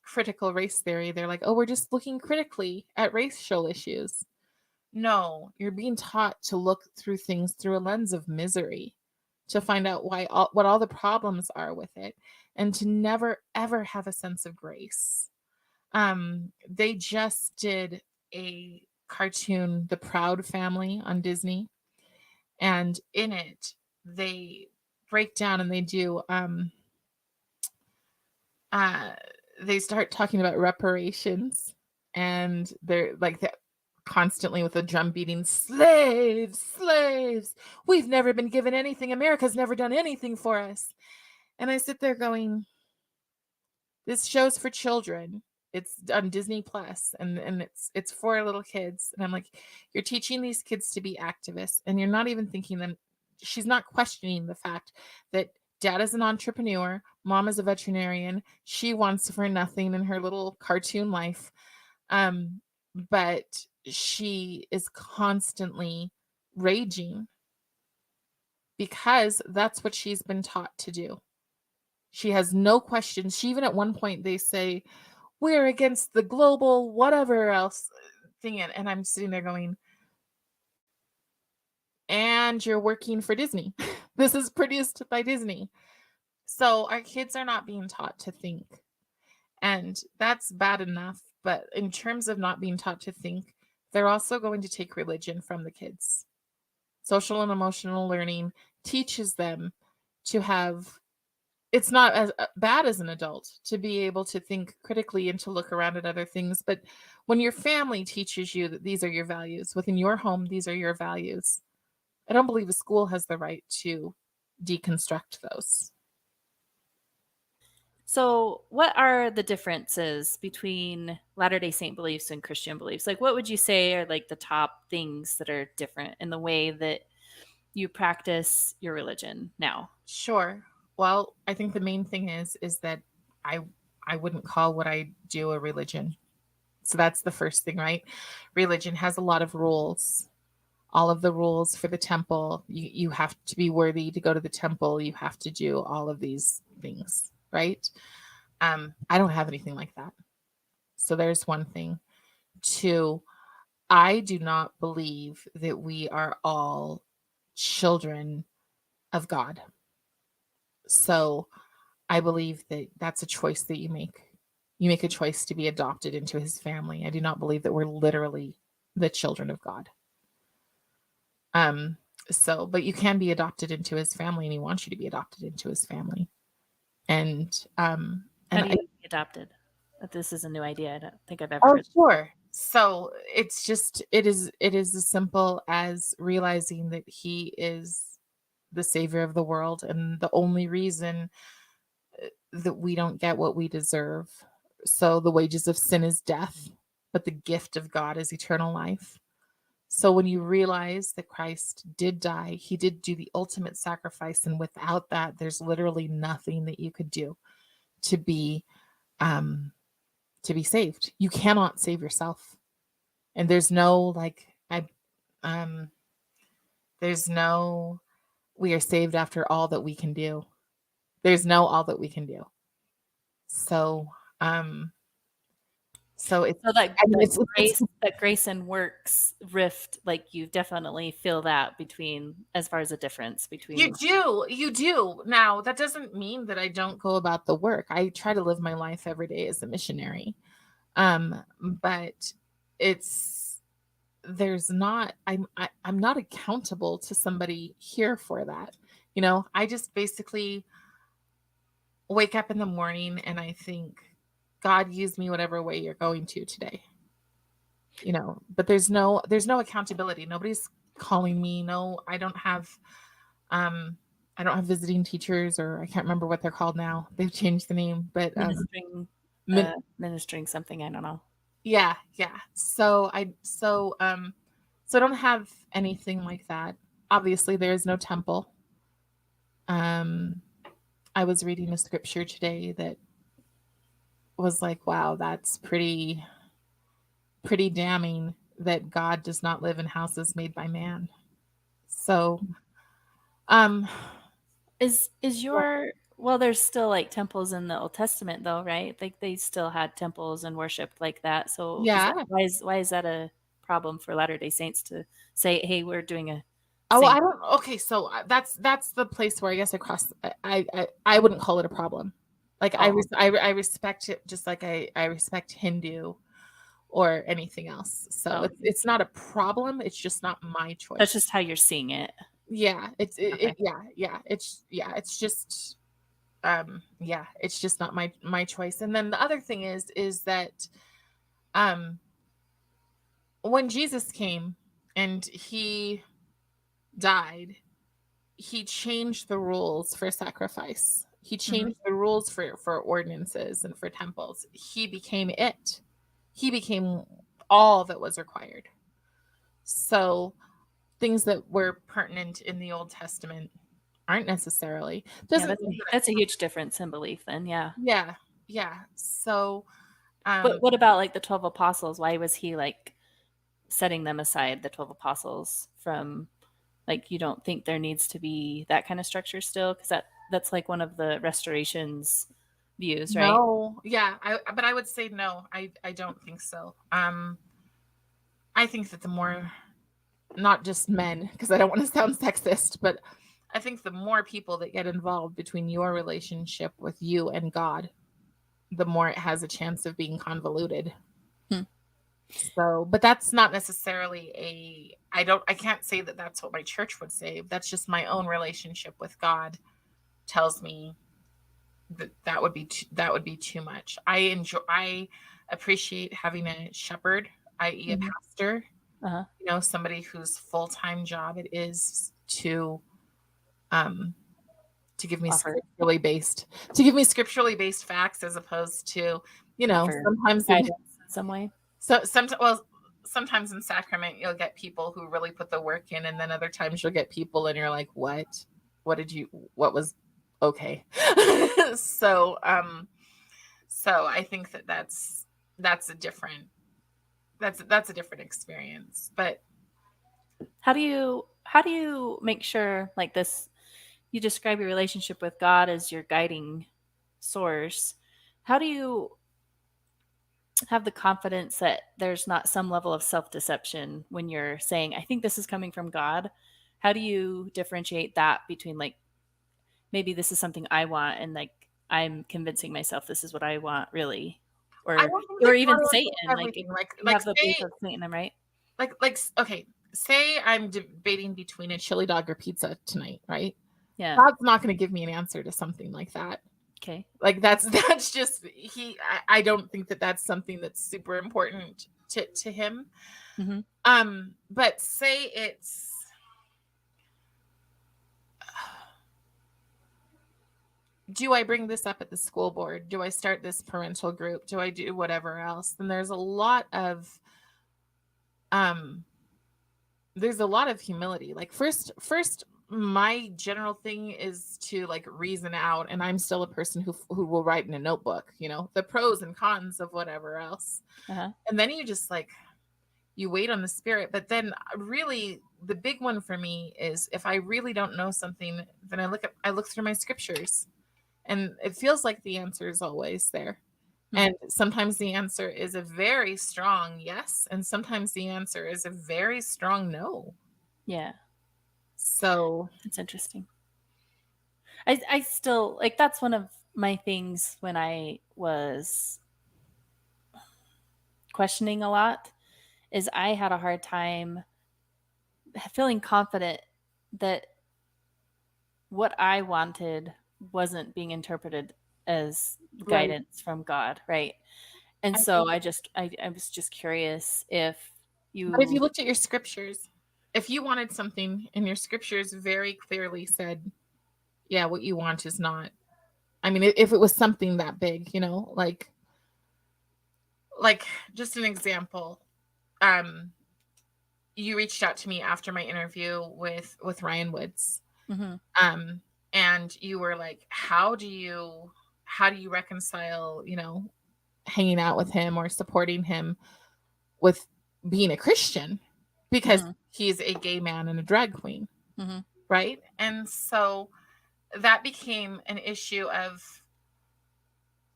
critical race theory, they're like, "Oh, we're just looking critically at racial issues." No, you're being taught to look through things through a lens of misery, to find out what all the problems are with it, and to never ever have a sense of grace. They just did a cartoon, The Proud Family, on Disney, and in it they break down and uh they start talking about reparations, and they're like constantly with a drum beating, slaves, slaves, we've never been given anything, America's never done anything for us. And I sit there going, this show's for children. It's on Disney Plus, and it's for little kids. And I'm like, you're teaching these kids to be activists, and you're not even thinking them. She's not questioning the fact that dad is an entrepreneur, mom is a veterinarian. She wants for nothing in her little cartoon life. But she is constantly raging because that's what she's been taught to do. She has no questions. She even at one point they say, we're against the global whatever else thing. And I'm sitting there going, and you're working for Disney. This is produced by Disney. So our kids are not being taught to think. And that's bad enough. But in terms of not being taught to think, they're also going to take religion from the kids. Social and emotional learning teaches them to have, it's not as bad as an adult to be able to think critically and to look around at other things. But when your family teaches you that these are your values, within your home, these are your values, I don't believe a school has the right to deconstruct those. So, what are the differences between Latter-day Saint beliefs and Christian beliefs? Like, what would you say are like the top things that are different in the way that you practice your religion now? Sure. Well, I think the main thing is that I I wouldn't call what I do a religion. So that's the first thing, right? Religion has a lot of rules. All of the rules for the temple. You have to be worthy to go to the temple. You have to do all of these things, right? I don't have anything like that. So there's one thing. Two, I do not believe that we are all children of God. So I believe that that's a choice that you make. You make a choice to be adopted into his family. I do not believe that we're literally the children of God. Um, but you can be adopted into his family, and he wants you to be adopted into his family. And How and do I, you get adopted? This is a new idea. I don't think I've ever oh heard. sure. So it is as simple as realizing that he is the savior of the world, and the only reason that we don't get what we deserve. So the wages of sin is death, but the gift of God is eternal life. So when you realize that Christ did die, he did do the ultimate sacrifice, and without that, there's literally nothing that you could do to be um to be saved. You cannot save yourself. And there's no like I um there's no we are saved after all that we can do. There's no all that we can do. So um so it's So that I mean that it's grace and works rift, like you definitely feel that between as far as a difference You between. do, you do. Now, that doesn't mean that I don't go about the work. I try to live my life every day as a missionary. But it's there's not I'm not accountable to somebody here for that. I just basically wake up in the morning and I think, God, use me whatever way you're going to today. but there's no accountability. Nobody's calling me. No, um I don't have visiting teachers, or I can't remember what they're called now. They've changed the name, but Ministering, min- ministering something. I don't know. yeah, yeah. So I don't have anything like that. Obviously there is no temple. Um I was reading a scripture today that was like, wow, that's pretty damning, that God does not live in houses made by man. So, um, Is your well, there's still like temples in the Old Testament though, right? Like they still had temples and worshiped like that. So is that yeah. why is that a problem for Latter-day Saints to say, "Hey, we're doing a Oh, same." I don't. Okay, so that's the place where I guess I wouldn't call it a problem. Like Oh, I respect it, just like I respect Hindu or anything else. So oh, it's not a problem. It's just not my that's choice. just how you're seeing it. Yeah, Okay. it's just yeah, it's just not my choice. And then the other thing is that um when Jesus came and he died, he changed the rules for sacrifice. He Mhm. changed the rules for ordinances and for temples. He became it. He became all that was required. So things that were pertinent in the Old Testament aren't necessarily. Yeah, Doesn't mean that that's a huge difference in belief then, yeah. yeah, yeah. So But um what about like the 12 apostles? Why was he like setting them aside, the 12 apostles, from like you don't think there needs to be that kind of structure still? Because that's like one of the restoration's views, right? no, yeah, but I would say no. I don't think so. I think that the more, not just men, because I don't want to sound sexist, but I think the more people that get involved between your relationship with you and God, the more it has a chance of being convoluted. Hmm. So, but that's not necessarily I can't say that that's what my church would say. That's just my own relationship with God tells me that that would be too much. I appreciate having a shepherd, i.e. a Mhm. pastor, Uh-huh. somebody whose full-time job it is um to give me Offer scripturally based facts, as opposed to, offer sometimes guidance in some way. sometimes in sacrament you'll get people who really put the work in, and then other times you'll get people and you're like, what was okay. so I think that that's a different that's a different experience. But How do you make sure like this you describe your relationship with God as your guiding source? How do you have the confidence that there's not some level of self-deception when you're saying, I think this is coming from God? How do you differentiate that between like maybe this is something I want and like I'm convincing myself this is what I want really? I Or don't think or that even God Satan, answers like everything. you have the belief of Satan, right? Okay, say I'm debating between a chili dog or pizza tonight, right? Yeah. God's not going to give me an answer to something like that. Okay. Like that's just I don't think that that's something that's super important to him. Mhm. But say it's, do I bring this up at the school board? Do I start this parental group? Do I do whatever else? Then um there's a lot of humility. Like first my general thing is to like reason out, and I'm still a person who will write in a notebook, the pros and cons of whatever else. Uh-huh. And then you wait on the spirit. But then really the big one for me is, if I really don't know something, then I look through my scriptures, and it feels like the answer is always there. Hmm. And sometimes the answer is a very strong yes, and sometimes the answer is a very strong no. Yeah. So, That's interesting. I still like that's one of my things when I was questioning a lot is I had a hard time feeling confident that what I wanted wasn't being interpreted as right. guidance from God, right? And I so think, I was just curious if but if you you. looked at your scriptures, if you wanted something and your scriptures very clearly said, yeah, what you want is not, I mean, if it was something that big, like just an example, um, you reached out to me after my interview with Ryan Woods, Mhm, um, and you were like, how do you reconcile, hanging out with him or supporting him with being a Christian because mhm, he's a gay man and a drag queen, mhm, right? And so that became an issue of,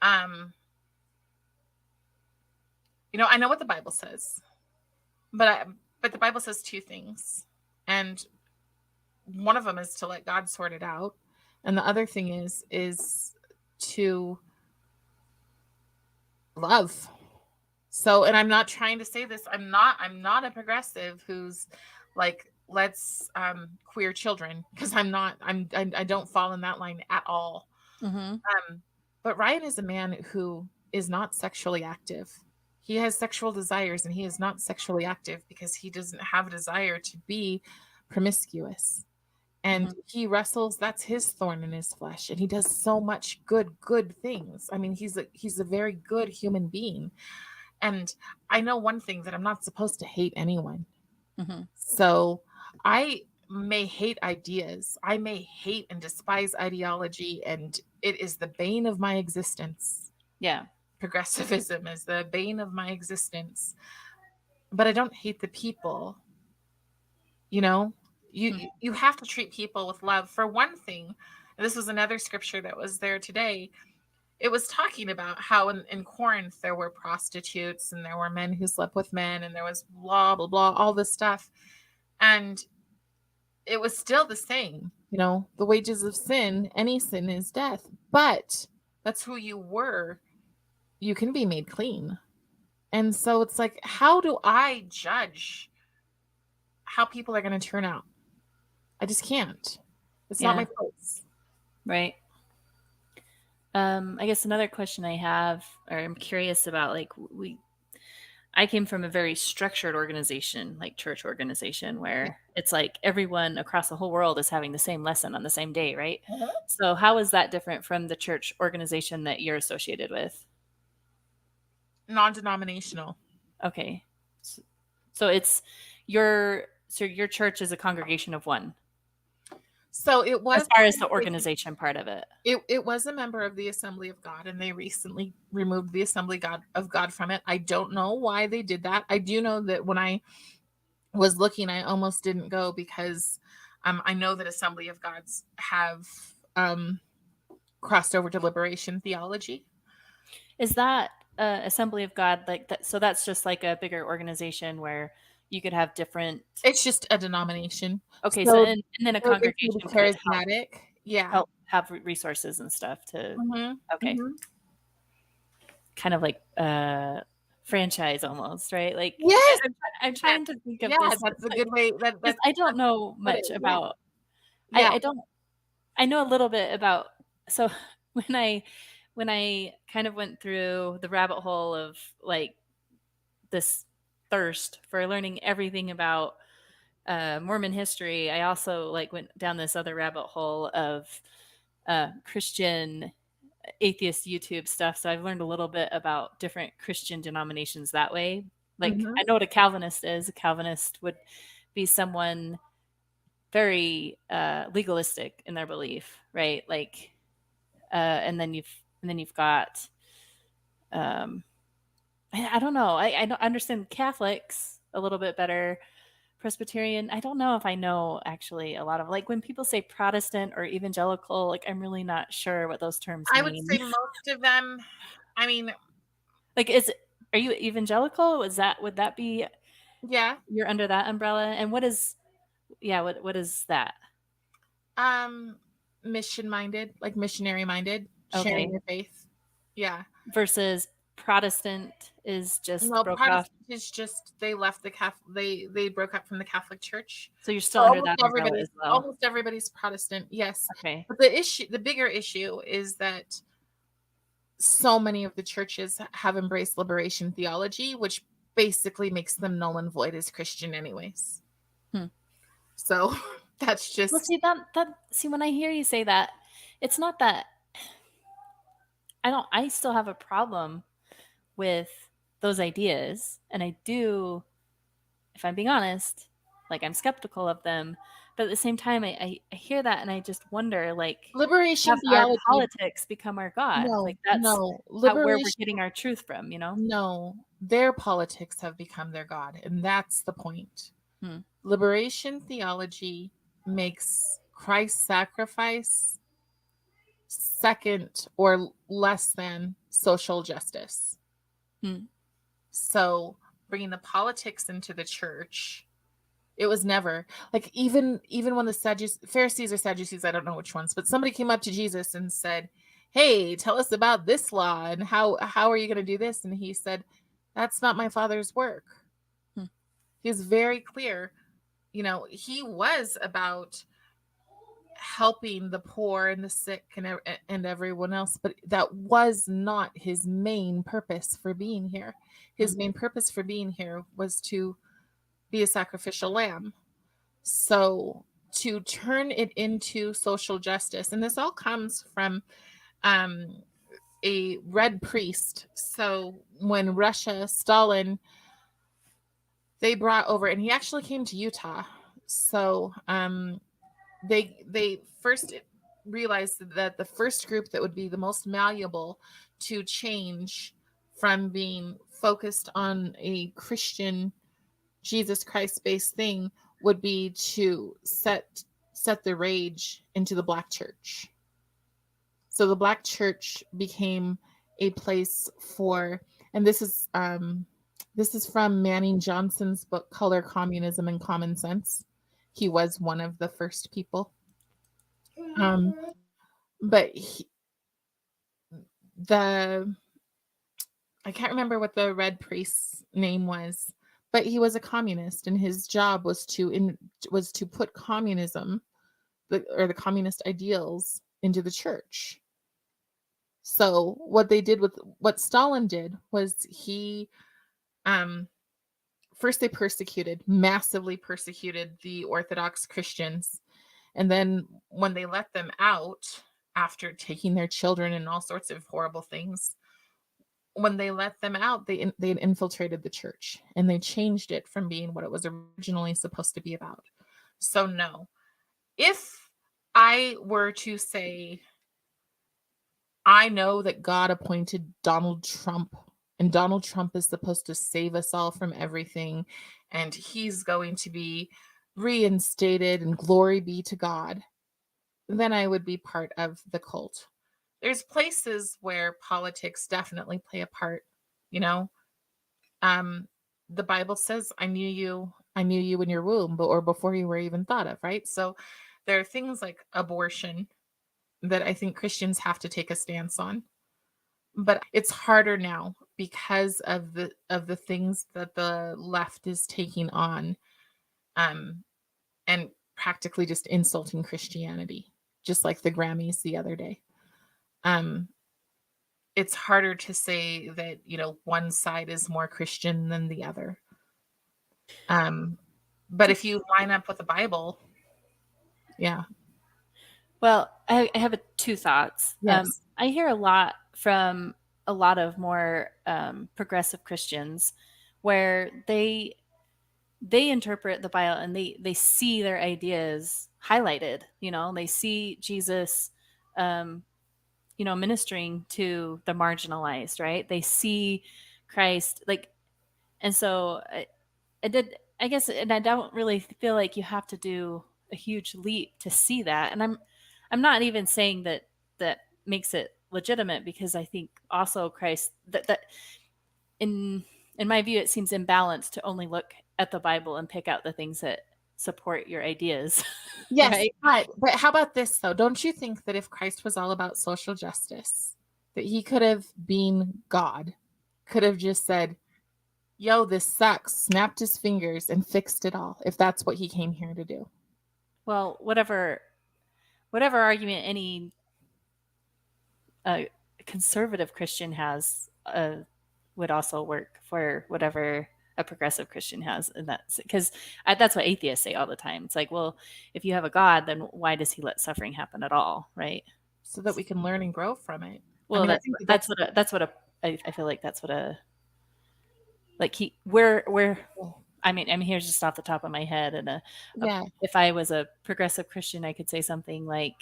um, I know what the Bible says, but the Bible says two things, and one of them is to let God sort it out, and the other thing is to love. So, and I'm not trying to say this. I'm not a progressive who's like, let's queer children, because I'm not. I don't fall in that line at all. mhm, Um, but Ryan is a man who is not sexually active. He has sexual desires, and he is not sexually active because he doesn't have a desire to be promiscuous. And mhm, he wrestles, that's his thorn in his flesh. And he does so much good things. I mean, he's a very good human being. And I know one thing, that I'm not supposed to hate anyone. mhm. So I may hate ideas. I may hate and despise ideology, and it is the bane of my existence. Yeah, Progressivism is the bane of my existence. But I don't hate the people, you know? You mhm, you have to treat people with love. For one thing, and this was another scripture that was there today. It was talking about how in Corinth there were prostitutes, and there were men who slept with men, and there was blah blah blah, all this stuff. And it was still the same. The wages of sin, any sin, is death. But that's who you were. You can be made clean. And so it's like, how do I judge how people are going to turn out? I just can't. It's not my yeah, place. right. I guess another question I have, or I'm curious about, like I came from a very structured organization, like church organization, Yeah. where it's like everyone across the whole world is having the same lesson on the same day, right? Uh-huh. So how is that different from the church organization that you're associated with? Non-denominational. Okay. S- So it's your church is a congregation of one So it as was far as the organization part of it. it was a member of the Assembly of God, and they recently removed the of God from it. I don't know why they did that. I do know that when I was looking, I almost didn't go because I know that Assembly of Gods have um, crossed over to liberation theology. Is that Assembly of God like that? So that's just like a bigger organization where you could have different. It's just a denomination. Okay, so So, and then a so if you're congregation could charismatic, yeah. help have resources and stuff to. Hmm. Okay, Hmm. kind of like franchise almost, right? Like Yes, I'm trying to think of yeah, this that's a good way. because I don't know Put it. much Yeah, about. yeah. I don't. I know a little bit about. So when I when I kind of went through the rabbit hole of like this thirst for learning everything about Mormon history, I also like went down this other rabbit hole of Christian atheist YouTube stuff. So I've learned a little bit about different Christian denominations that way. Like Hmm. I know what a Calvinist is. A Calvinist would be someone very legalistic in their belief, right? Like, and then you've got um, I don't know. I don't understand Catholics a little bit better. Presbyterian, I don't know if I know actually a lot of like when people say Protestant or evangelical, like I'm really not sure what those terms I would mean. say most of them. I mean, Like are you evangelical? Is that would that be yeah. you're under that umbrella? And what is yeah, what is that? Um, mission minded, like missionary minded, sharing Okay. your faith. Yeah. Versus Protestant is just No, broke off. Protestant is just, they left the Catholic. They broke up from the Catholic Church. So you're So still under that umbrella as well. almost everybody's Protestant. Yes, Okay. but the bigger issue is that so many of the churches have embraced liberation theology, which basically makes them null and void as Christian anyways. Hmm. So that's Well, just see when I hear you say that, it's not that I still have a problem with those ideas, and I do, if I'm being honest, like I'm skeptical of them. But at the same time, I hear that and I just wonder, like, liberation have our theology. politics become our God? No, Like that's no, how where we're liberation. getting our truth from, you know? No, their politics have become their God, and that's the point. Hmm. Liberation theology makes Christ's sacrifice second or less than social justice. Hmm. So bringing the politics into the church, it was never like, even when the Pharisees or Sadducees, I don't know which ones, but somebody came up to Jesus and said, "Hey, tell us about this law and how are you going to do this?" And he said, "That's not my Father's work." Hmm. He was very clear. He was about helping the poor and the sick and everyone else, but that was not his main purpose for being here. Hmm. His main purpose for being here was to be a sacrificial lamb. So to turn it into social justice, and this all comes from um, a red priest. So when Russia, Stalin, they brought over, and he actually came to Utah. So they first realized that the first group that would be the most malleable to change from being focused on a Christian Jesus Christ based thing would be to set the rage into the black church. So the black church became a place for, and this is from Manning Johnson's book Color, Communism, and Common Sense. He was one of the first people. Um, but the I can't remember what the red priest's name was, but he was a communist, and his job was to put communism, or the communist ideals, into the church. So what Stalin did was he um first they massively persecuted the Orthodox Christians, and then when they let them out after taking their children and all sorts of horrible things, when they let them out, they infiltrated the church and they changed it from being what it was originally supposed to be about. So no, if I were to say I know that God appointed Donald Trump, and Donald Trump is supposed to save us all from everything, and he's going to be reinstated, and glory be to God, then I would be part of the cult. There's places where politics definitely play a part, you know. Um, the Bible says, I knew you in your womb, or before you were even thought of, right? So there are things like abortion that I think Christians have to take a stance on. But it's harder now because of the things that the left is taking on, um, and practically just insulting Christianity, just like the Grammys the other day. Um, it's harder to say that, one side is more Christian than the other. Um, but if you line up with the Bible, yeah, Well, I have two thoughts. yes, I hear a lot from a lot of more progressive Christians where they interpret the Bible and they see their ideas highlighted. You know, they see Jesus, um, ministering to the marginalized, right? They see Christ, like, and so I did, I guess, and I don't really feel like you have to do a huge leap to see that. And I'm not even saying that that makes it legitimate, because I think also Christ, that in in my view, it seems imbalanced to only look at the Bible and pick out the things that support your ideas, yes. right? But how about this though? Don't you think that if Christ was all about social justice, that he could have been God, could have just said, "Yo, this sucks," snapped his fingers and fixed it all, if that's what he came here to do? Well, whatever argument any uh, conservative Christian has would also work for whatever a progressive Christian has, and that's what atheists say all the time. It's like, well, if you have a God, then why does he let suffering happen at all, right? So that we can learn and grow from it. I Well, mean, I that's think that's what I feel like that's what a like he where I mean here's just off the top of my head, and yeah. if I was a progressive Christian, I could say something like,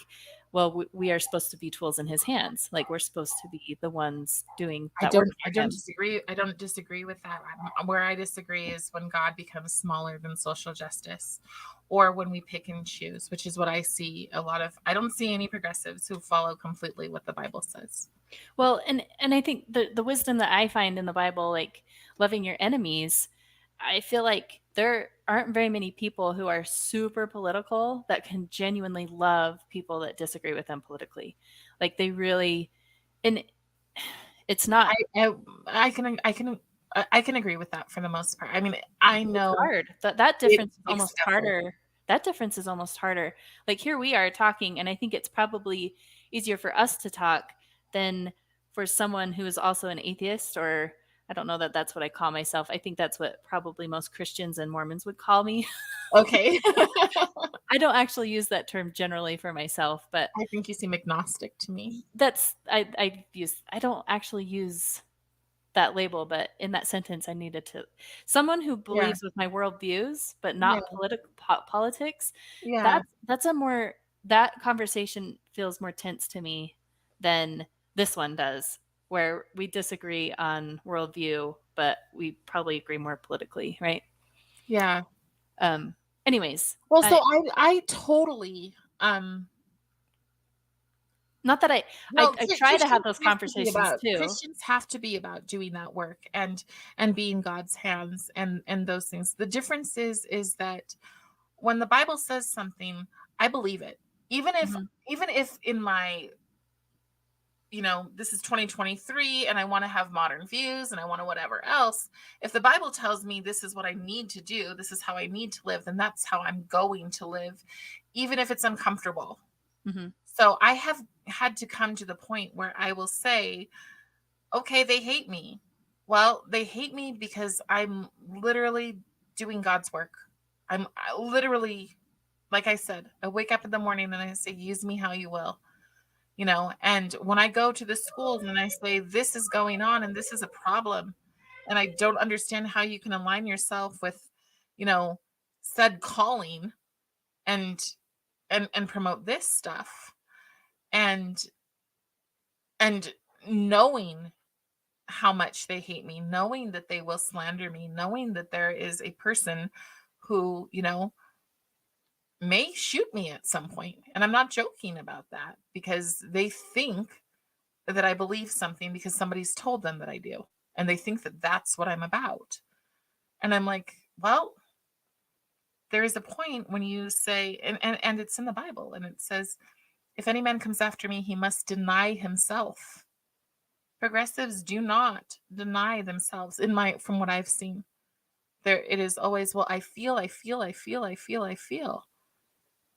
well, we are supposed to be tools in his hands. Like, we're supposed to be the ones doing I that work don't I for don't him. disagree. I don't disagree with that. Where I disagree is when God becomes smaller than social justice, or when we pick and choose, which is what I see a lot of. I don't see any progressives who follow completely what the Bible says. Well, and I think the wisdom that I find in the Bible, like loving your enemies, I feel like there aren't very many people who are super political that can genuinely love people that disagree with them politically. Like, they really, and it's not. I can agree with that for the most part. I mean, I It's know hard. That it difference is takes almost effort. harder. That difference is almost harder. Like, here we are talking, and I think it's probably easier for us to talk than for someone who is also an atheist, or I don't know that that's what I call myself. I think that's what probably most Christians and Mormons would call me. Okay. I don't actually use that term generally for myself, but I think you seem agnostic to me. I don't actually use that label, but in that sentence, I needed to someone who Yeah. believes with my worldviews, but Yeah. not politics. Yeah. That's a more that conversation feels more tense to me than this one does, where we disagree on worldview, but we probably agree more politically, right? Yeah. Um. Anyways, Well, so I totally not that well, I try to have those conversations too. Christians have to be about doing that work and being God's hands and those things. The difference is that when the Bible says something, I believe it. Even if Mhm. even if in my this is 2023 and I want to have modern views and I want to whatever else. If the Bible tells me this is what I need to do, this is how I need to live, then that's how I'm going to live, even if it's uncomfortable. Mhm. So I have had to come to the point where I will say, okay, they hate me. Well, they hate me because I'm literally doing God's work. I literally, like I said, I wake up in the morning and I say, use me how you will. And when I go to the schools and I say, this is going on and this is a problem, and I don't understand how you can align yourself with, you know, said calling and and promote this stuff and and knowing how much they hate me, knowing that they will slander me, knowing that there is a person who, may shoot me at some point. And I'm not joking about that because they think that I believe something because somebody's told them that I do. And they think that that's what I'm about. And I'm like, well, there is a point when you say, and it's in the Bible, and it says, if any man comes after me, he must deny himself. Progressives do not deny themselves from what I've seen. There it is always, well, I feel.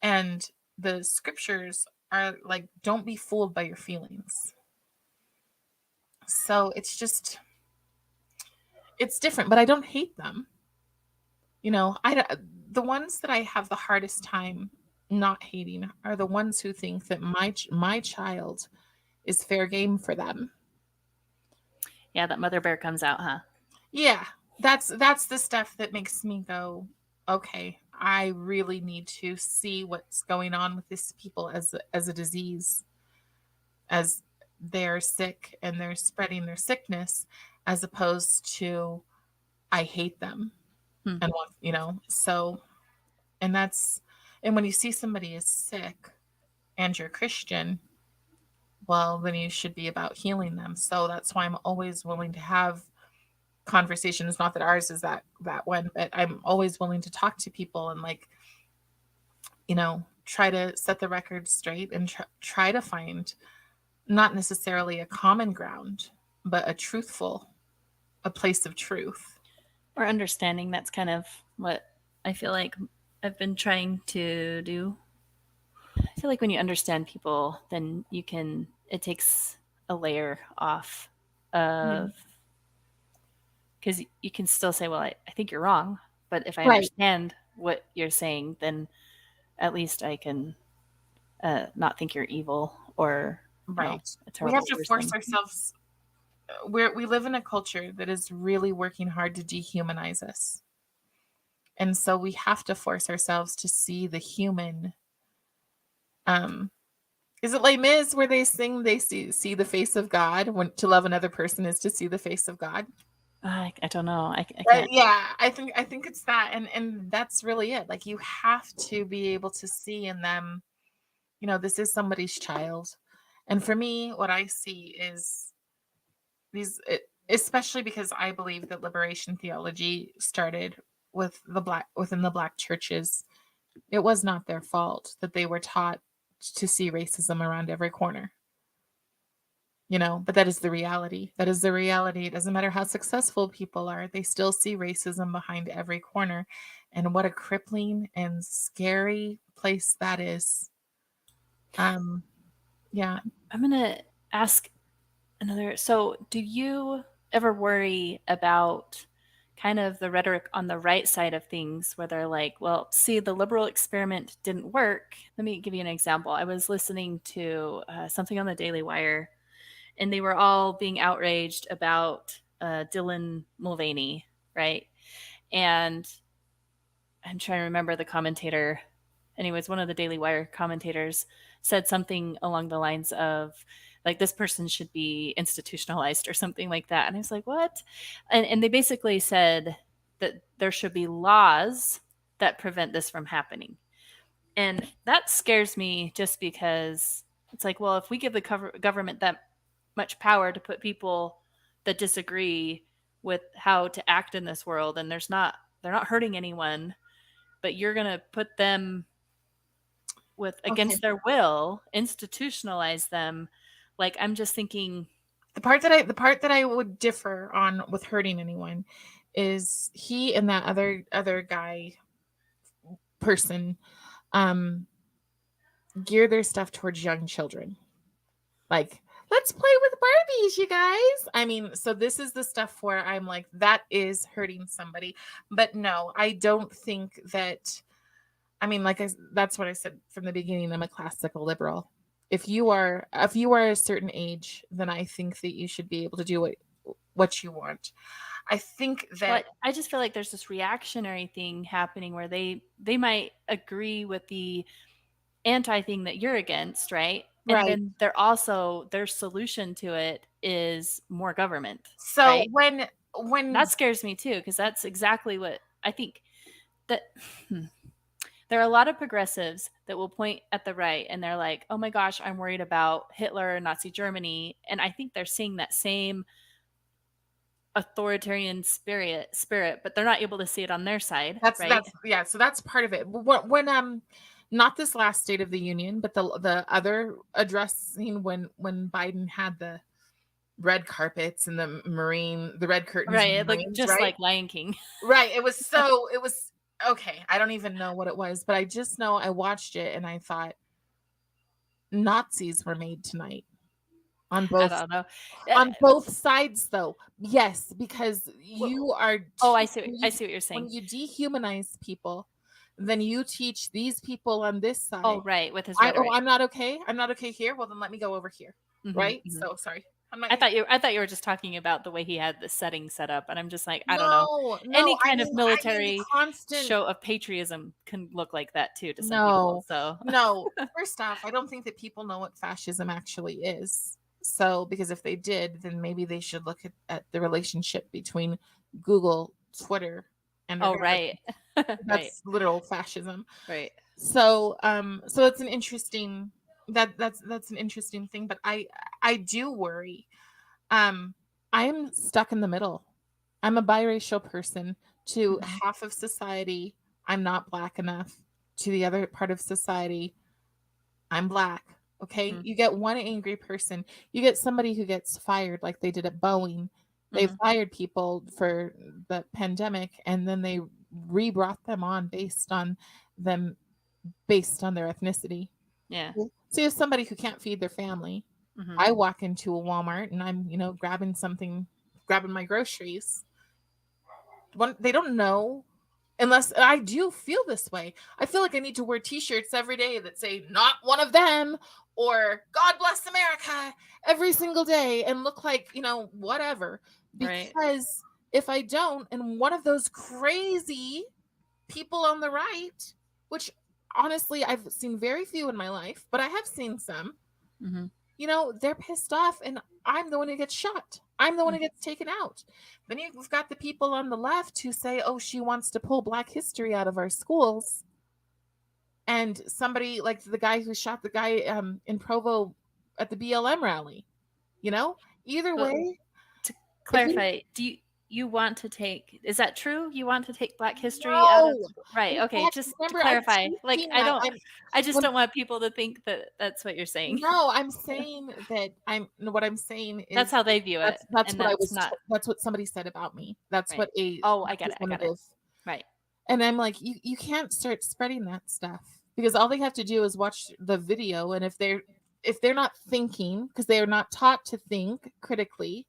And the scriptures are like, don't be fooled by your feelings. So it's different, but I don't hate them. The ones that I have the hardest time not hating are the ones who think that my child is fair game for them. Yeah, that mother bear comes out, huh? Yeah, that's the stuff that makes me go, okay, I really need to see what's going on with these people as a disease, as they're sick and they're spreading their sickness, as opposed to I hate them Hmm. and so and when you see somebody is sick and you're Christian, well, then you should be about healing them. So that's why I'm always willing to have conversations. Not that ours is that one, but I'm always willing to talk to people and try to set the record straight and try to find not necessarily a common ground, but a place of truth. Or understanding. That's kind of what I feel like I've been trying to do. I feel like when you understand people, then it takes a layer off Yeah. of, because you can still say, well, I think you're wrong. But if I Right. understand what you're saying, then at least I can not think you're evil or, Right. a We have terrible to force person. ourselves. We live in a culture that is really working hard to dehumanize us. And so we have to force ourselves to see the human. Um, is it Les Mis where they sing they see the face of God when to love another person is to see the face of God? I don't know. I can't. Yeah, I think it's that, and that's really it. Like you have to be able to see in them, this is somebody's child. And for me, what I see is especially because I believe that liberation theology started within the black churches. It was not their fault that they were taught to see racism around every corner. But that is the reality. That is the reality. It doesn't matter how successful people are, they still see racism behind every corner. And what a crippling and scary place that is. Um, yeah. I'm going to ask another. So, do you ever worry about kind of the rhetoric on the right side of things where they're like, well, see, the liberal experiment didn't work? Let me give you an example. I was listening to something on the Daily Wire, and they were all being outraged about Dylan Mulvaney, right? And I'm trying to remember the commentator. Anyways, one of the Daily Wire commentators said something along the lines of, like, this person should be institutionalized or something like that. And I was like, what? And they basically said that there should be laws that prevent this from happening. And that scares me just because it's like, well, if we give the government that much power to put people that disagree with how to act in this world, and they're not hurting anyone, but you're going to put them with Okay. against their will, institutionalize them. Like, I'm just thinking, The part that I would differ on with hurting anyone is he and that other guy person um gear their stuff towards young children. Like, let's play with Barbies, you guys. I mean, so this is the stuff where I'm like, that is hurting somebody. But no, I don't think that. I mean, that's what I said from the beginning. I'm a classical liberal. If you are a certain age, then I think that you should be able to do what you want. I think well, that I just feel like there's this reactionary thing happening where they might agree with the anti thing that you're against, right? And right. then they're also, their solution to it is more government, So right? when That scares me too, because that's exactly what I think that there are a lot of progressives that will point at the right and they're like, oh my gosh, I'm worried about Hitler and Nazi Germany. And I think they're seeing that same authoritarian spirit, but they're not able to see it on their side, right? that's yeah, so that's part of it. When not this last State of the Union, but the other addressing when Biden had the red carpets and the red curtains Right. and the It looked Marines, just right? like Lion King. Right. It was okay. I don't even know what it was, but I just know I watched it and I thought Nazis were made tonight on I both don't know. on both sides though. Yes, because Well, you are oh, I see what you're when saying. you dehumanize people, then you teach these people on this Oh, side. right, with his rhetoric. I'm not okay. I'm not okay here. Well, then let me go over here. Mhm, Right? mhm. So sorry. I'm not I thought you were just talking about the way he had the setting set up, and I'm just like, I don't know. No, no. Any kind of I mean the military constant. show of patriotism can look like that too to some people. No, So, no. First off, I don't think that people know what fascism actually is. So, because if they did, then maybe they should look at the relationship between Google, Twitter, and our oh, government. right, right, That's literal fascism. right. So it's an interesting that's an interesting thing. But I do worry. Um, I'm stuck in the middle. I'm a biracial person. To Mhm, half of society, I'm not black enough. To the other part of society, I'm black. Okay. mhm, You get one angry person. You get somebody who gets fired, like they did at Boeing. They mhm. fired people for the pandemic and then they re brought them on them based on their ethnicity. Yeah, So you have somebody who can't feed their family. Mm-hmm. I walk into a Walmart and I'm, grabbing my groceries. They don't know unless I do feel this way. I feel like I need to wear t-shirts every day that say not one of them or God bless America every single day and look like, whatever. Right. Because if I don't, and one of those crazy people on the right, which honestly I've seen very few in my life, but I have seen some, Mm-hmm. they're pissed off and I'm the one who gets shot. I'm the one who gets taken out. Then you've got the people on the left who say, oh, she wants to pull Black history out of our schools. And somebody like the guy who shot the guy in Provo at the BLM rally, either But way, to if you clarify, do you want to take, is that true? You want to take Black history out of know, school? Right. in Okay. fact, Just to remember, I'm clarify, like, taking that. I just When don't want people to think that that's what you're saying. No, I'm saying that what I'm saying That's is how they view it. that's And what I that's was not that's what somebody said about me. That's right. what a Oh, I get it. I got it. representative. Right. And I'm like, you can't start spreading that stuff because all they have to do is watch the video, and if they're not thinking because they are not taught to think critically,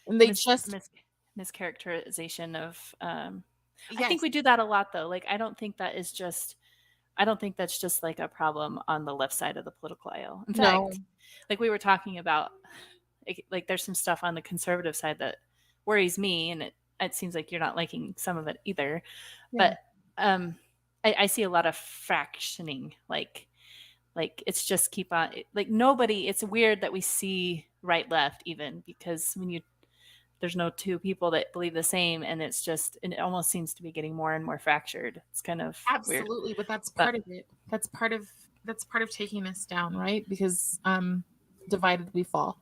and they Mis, just mis, mischaracterization of, I think yes, we do that a lot though. Like, I don't think that's just like a problem on the left side of the political aisle. In no, fact, like we were talking about, like there's some stuff on the conservative side that worries me, and it seems like you're not liking some of it either. yeah, But um, I see a lot of fractioning, like it's just keep on like nobody. It's weird that we see right left even because when you there's no two people that believe the same, and it almost seems to be getting more and more fractured. It's kind of weird, absolutely, but that's but part of it. That's part of taking us down, right? Because divided we fall,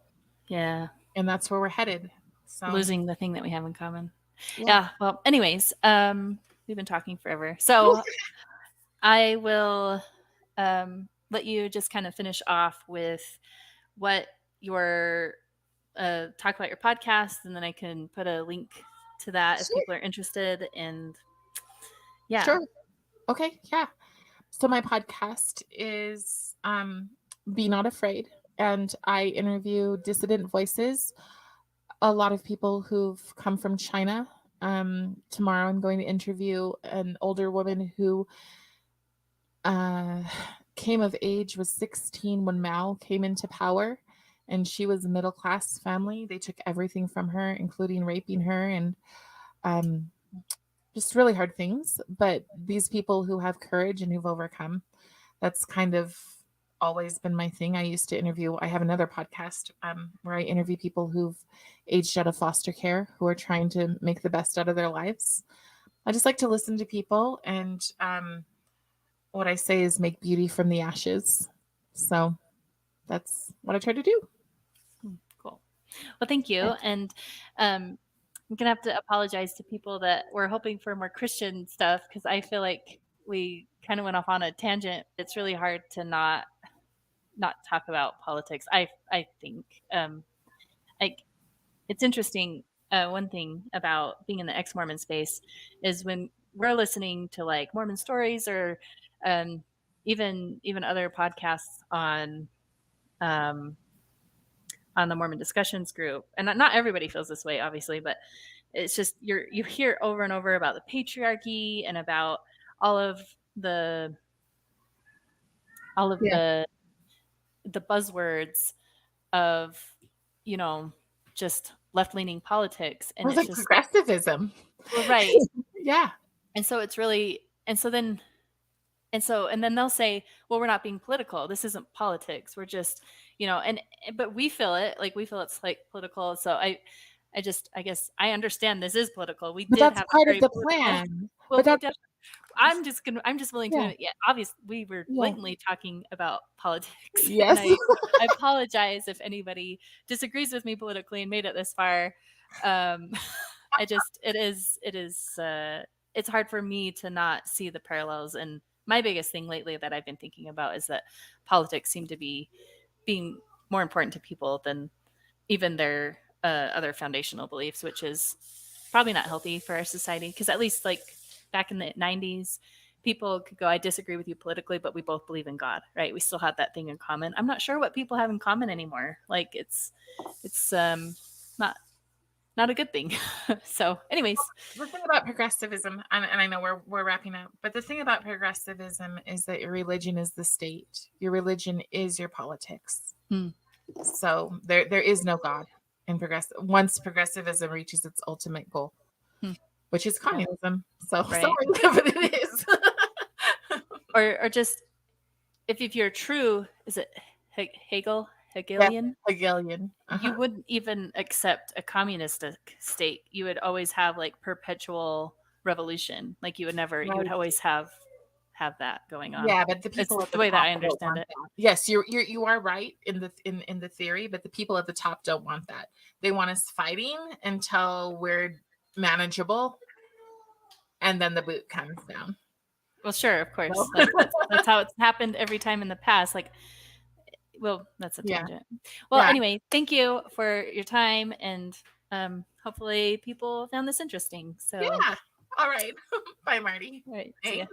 yeah, and that's where we're headed. So losing the thing that we have in common. yeah, Yeah. Well, anyways, we've been talking forever, so I will let you just kind of finish off with what your talk about your podcast, and then I can put a link to that if sure, people are interested. And yeah, sure, okay, yeah. So my podcast is Be Not Afraid, and I interview dissident voices, a lot of people who've come from China. Tomorrow I'm going to interview an older woman who uh, came of age, was 16 when Mao came into power, and she was a middle class family. They took everything from her, including raping her and um, just really hard things. But these people who have courage and who've overcome, that's kind of always been my thing. I have another podcast where I interview people who've aged out of foster care who are trying to make the best out of their lives. I just like to listen to people, and what I say is make beauty from the ashes. So that's what I try to do. cool. Well, thank you. And I'm gonna have to apologize to people that were hoping for more Christian stuff because I feel like we kind of went off on a tangent. It's really hard to not talk about politics. I think like it's interesting. One thing about being in the ex-Mormon space is when we're listening to like Mormon stories or um, even other podcasts um, on the Mormon discussions group, and not everybody feels this way, obviously, but it's just you hear over and over about the patriarchy and about all of the all of Yeah. the buzzwords of you know just left-leaning politics, It and was it's like just progressivism. well, right. Yeah. And so it's really and then they'll say, well, we're not being political, this isn't politics, we're just and but we feel it, like we feel it's like political. So I guess I understand this is political. We But did that's have a part of very the political plan. well, But we that's did. I'm just willing to yeah. admit, yeah, obviously we were Yeah. blatantly talking about politics. And Yes. I apologize if anybody disagrees with me politically and made it this far. um I just it's hard for me to not see the parallels. And my biggest thing lately that I've been thinking about is that politics seem to be being more important to people than even their other foundational beliefs, which is probably not healthy for our society. Because at least like back in the 90s, people could go, I disagree with you politically, but we both believe in God, right? We still have that thing in common. I'm not sure what people have in common anymore. Like it's not not a good thing. So, anyways, The thing about progressivism, and I know we're wrapping up, but the thing about progressivism is that your religion is the state. Your religion is your politics. Hmm. So there is no God in once progressivism reaches its ultimate goal, Hmm. which is Yeah. communism. So Right. sorry, but it is. or just if you're true, is it Yeah, Hegelian? Hegelian. You wouldn't even accept a communistic state. You would always have like perpetual revolution. Like you would never, you would Right. always have that going on. Yeah, but the It's people at the the way that top I don't understand want it. that. Yes, you are right in the theory, but the people at the top don't want that. They want us fighting until we're manageable, and then the boot comes down. Well, sure, of course. So, Like that's how it's happened every time in the past. Like, well, that's a yeah, tangent. Well, yeah, anyway, thank you for your time, and hopefully people found this interesting. So, yeah. All right. Bye, Marty. all right, see Thanks. ya.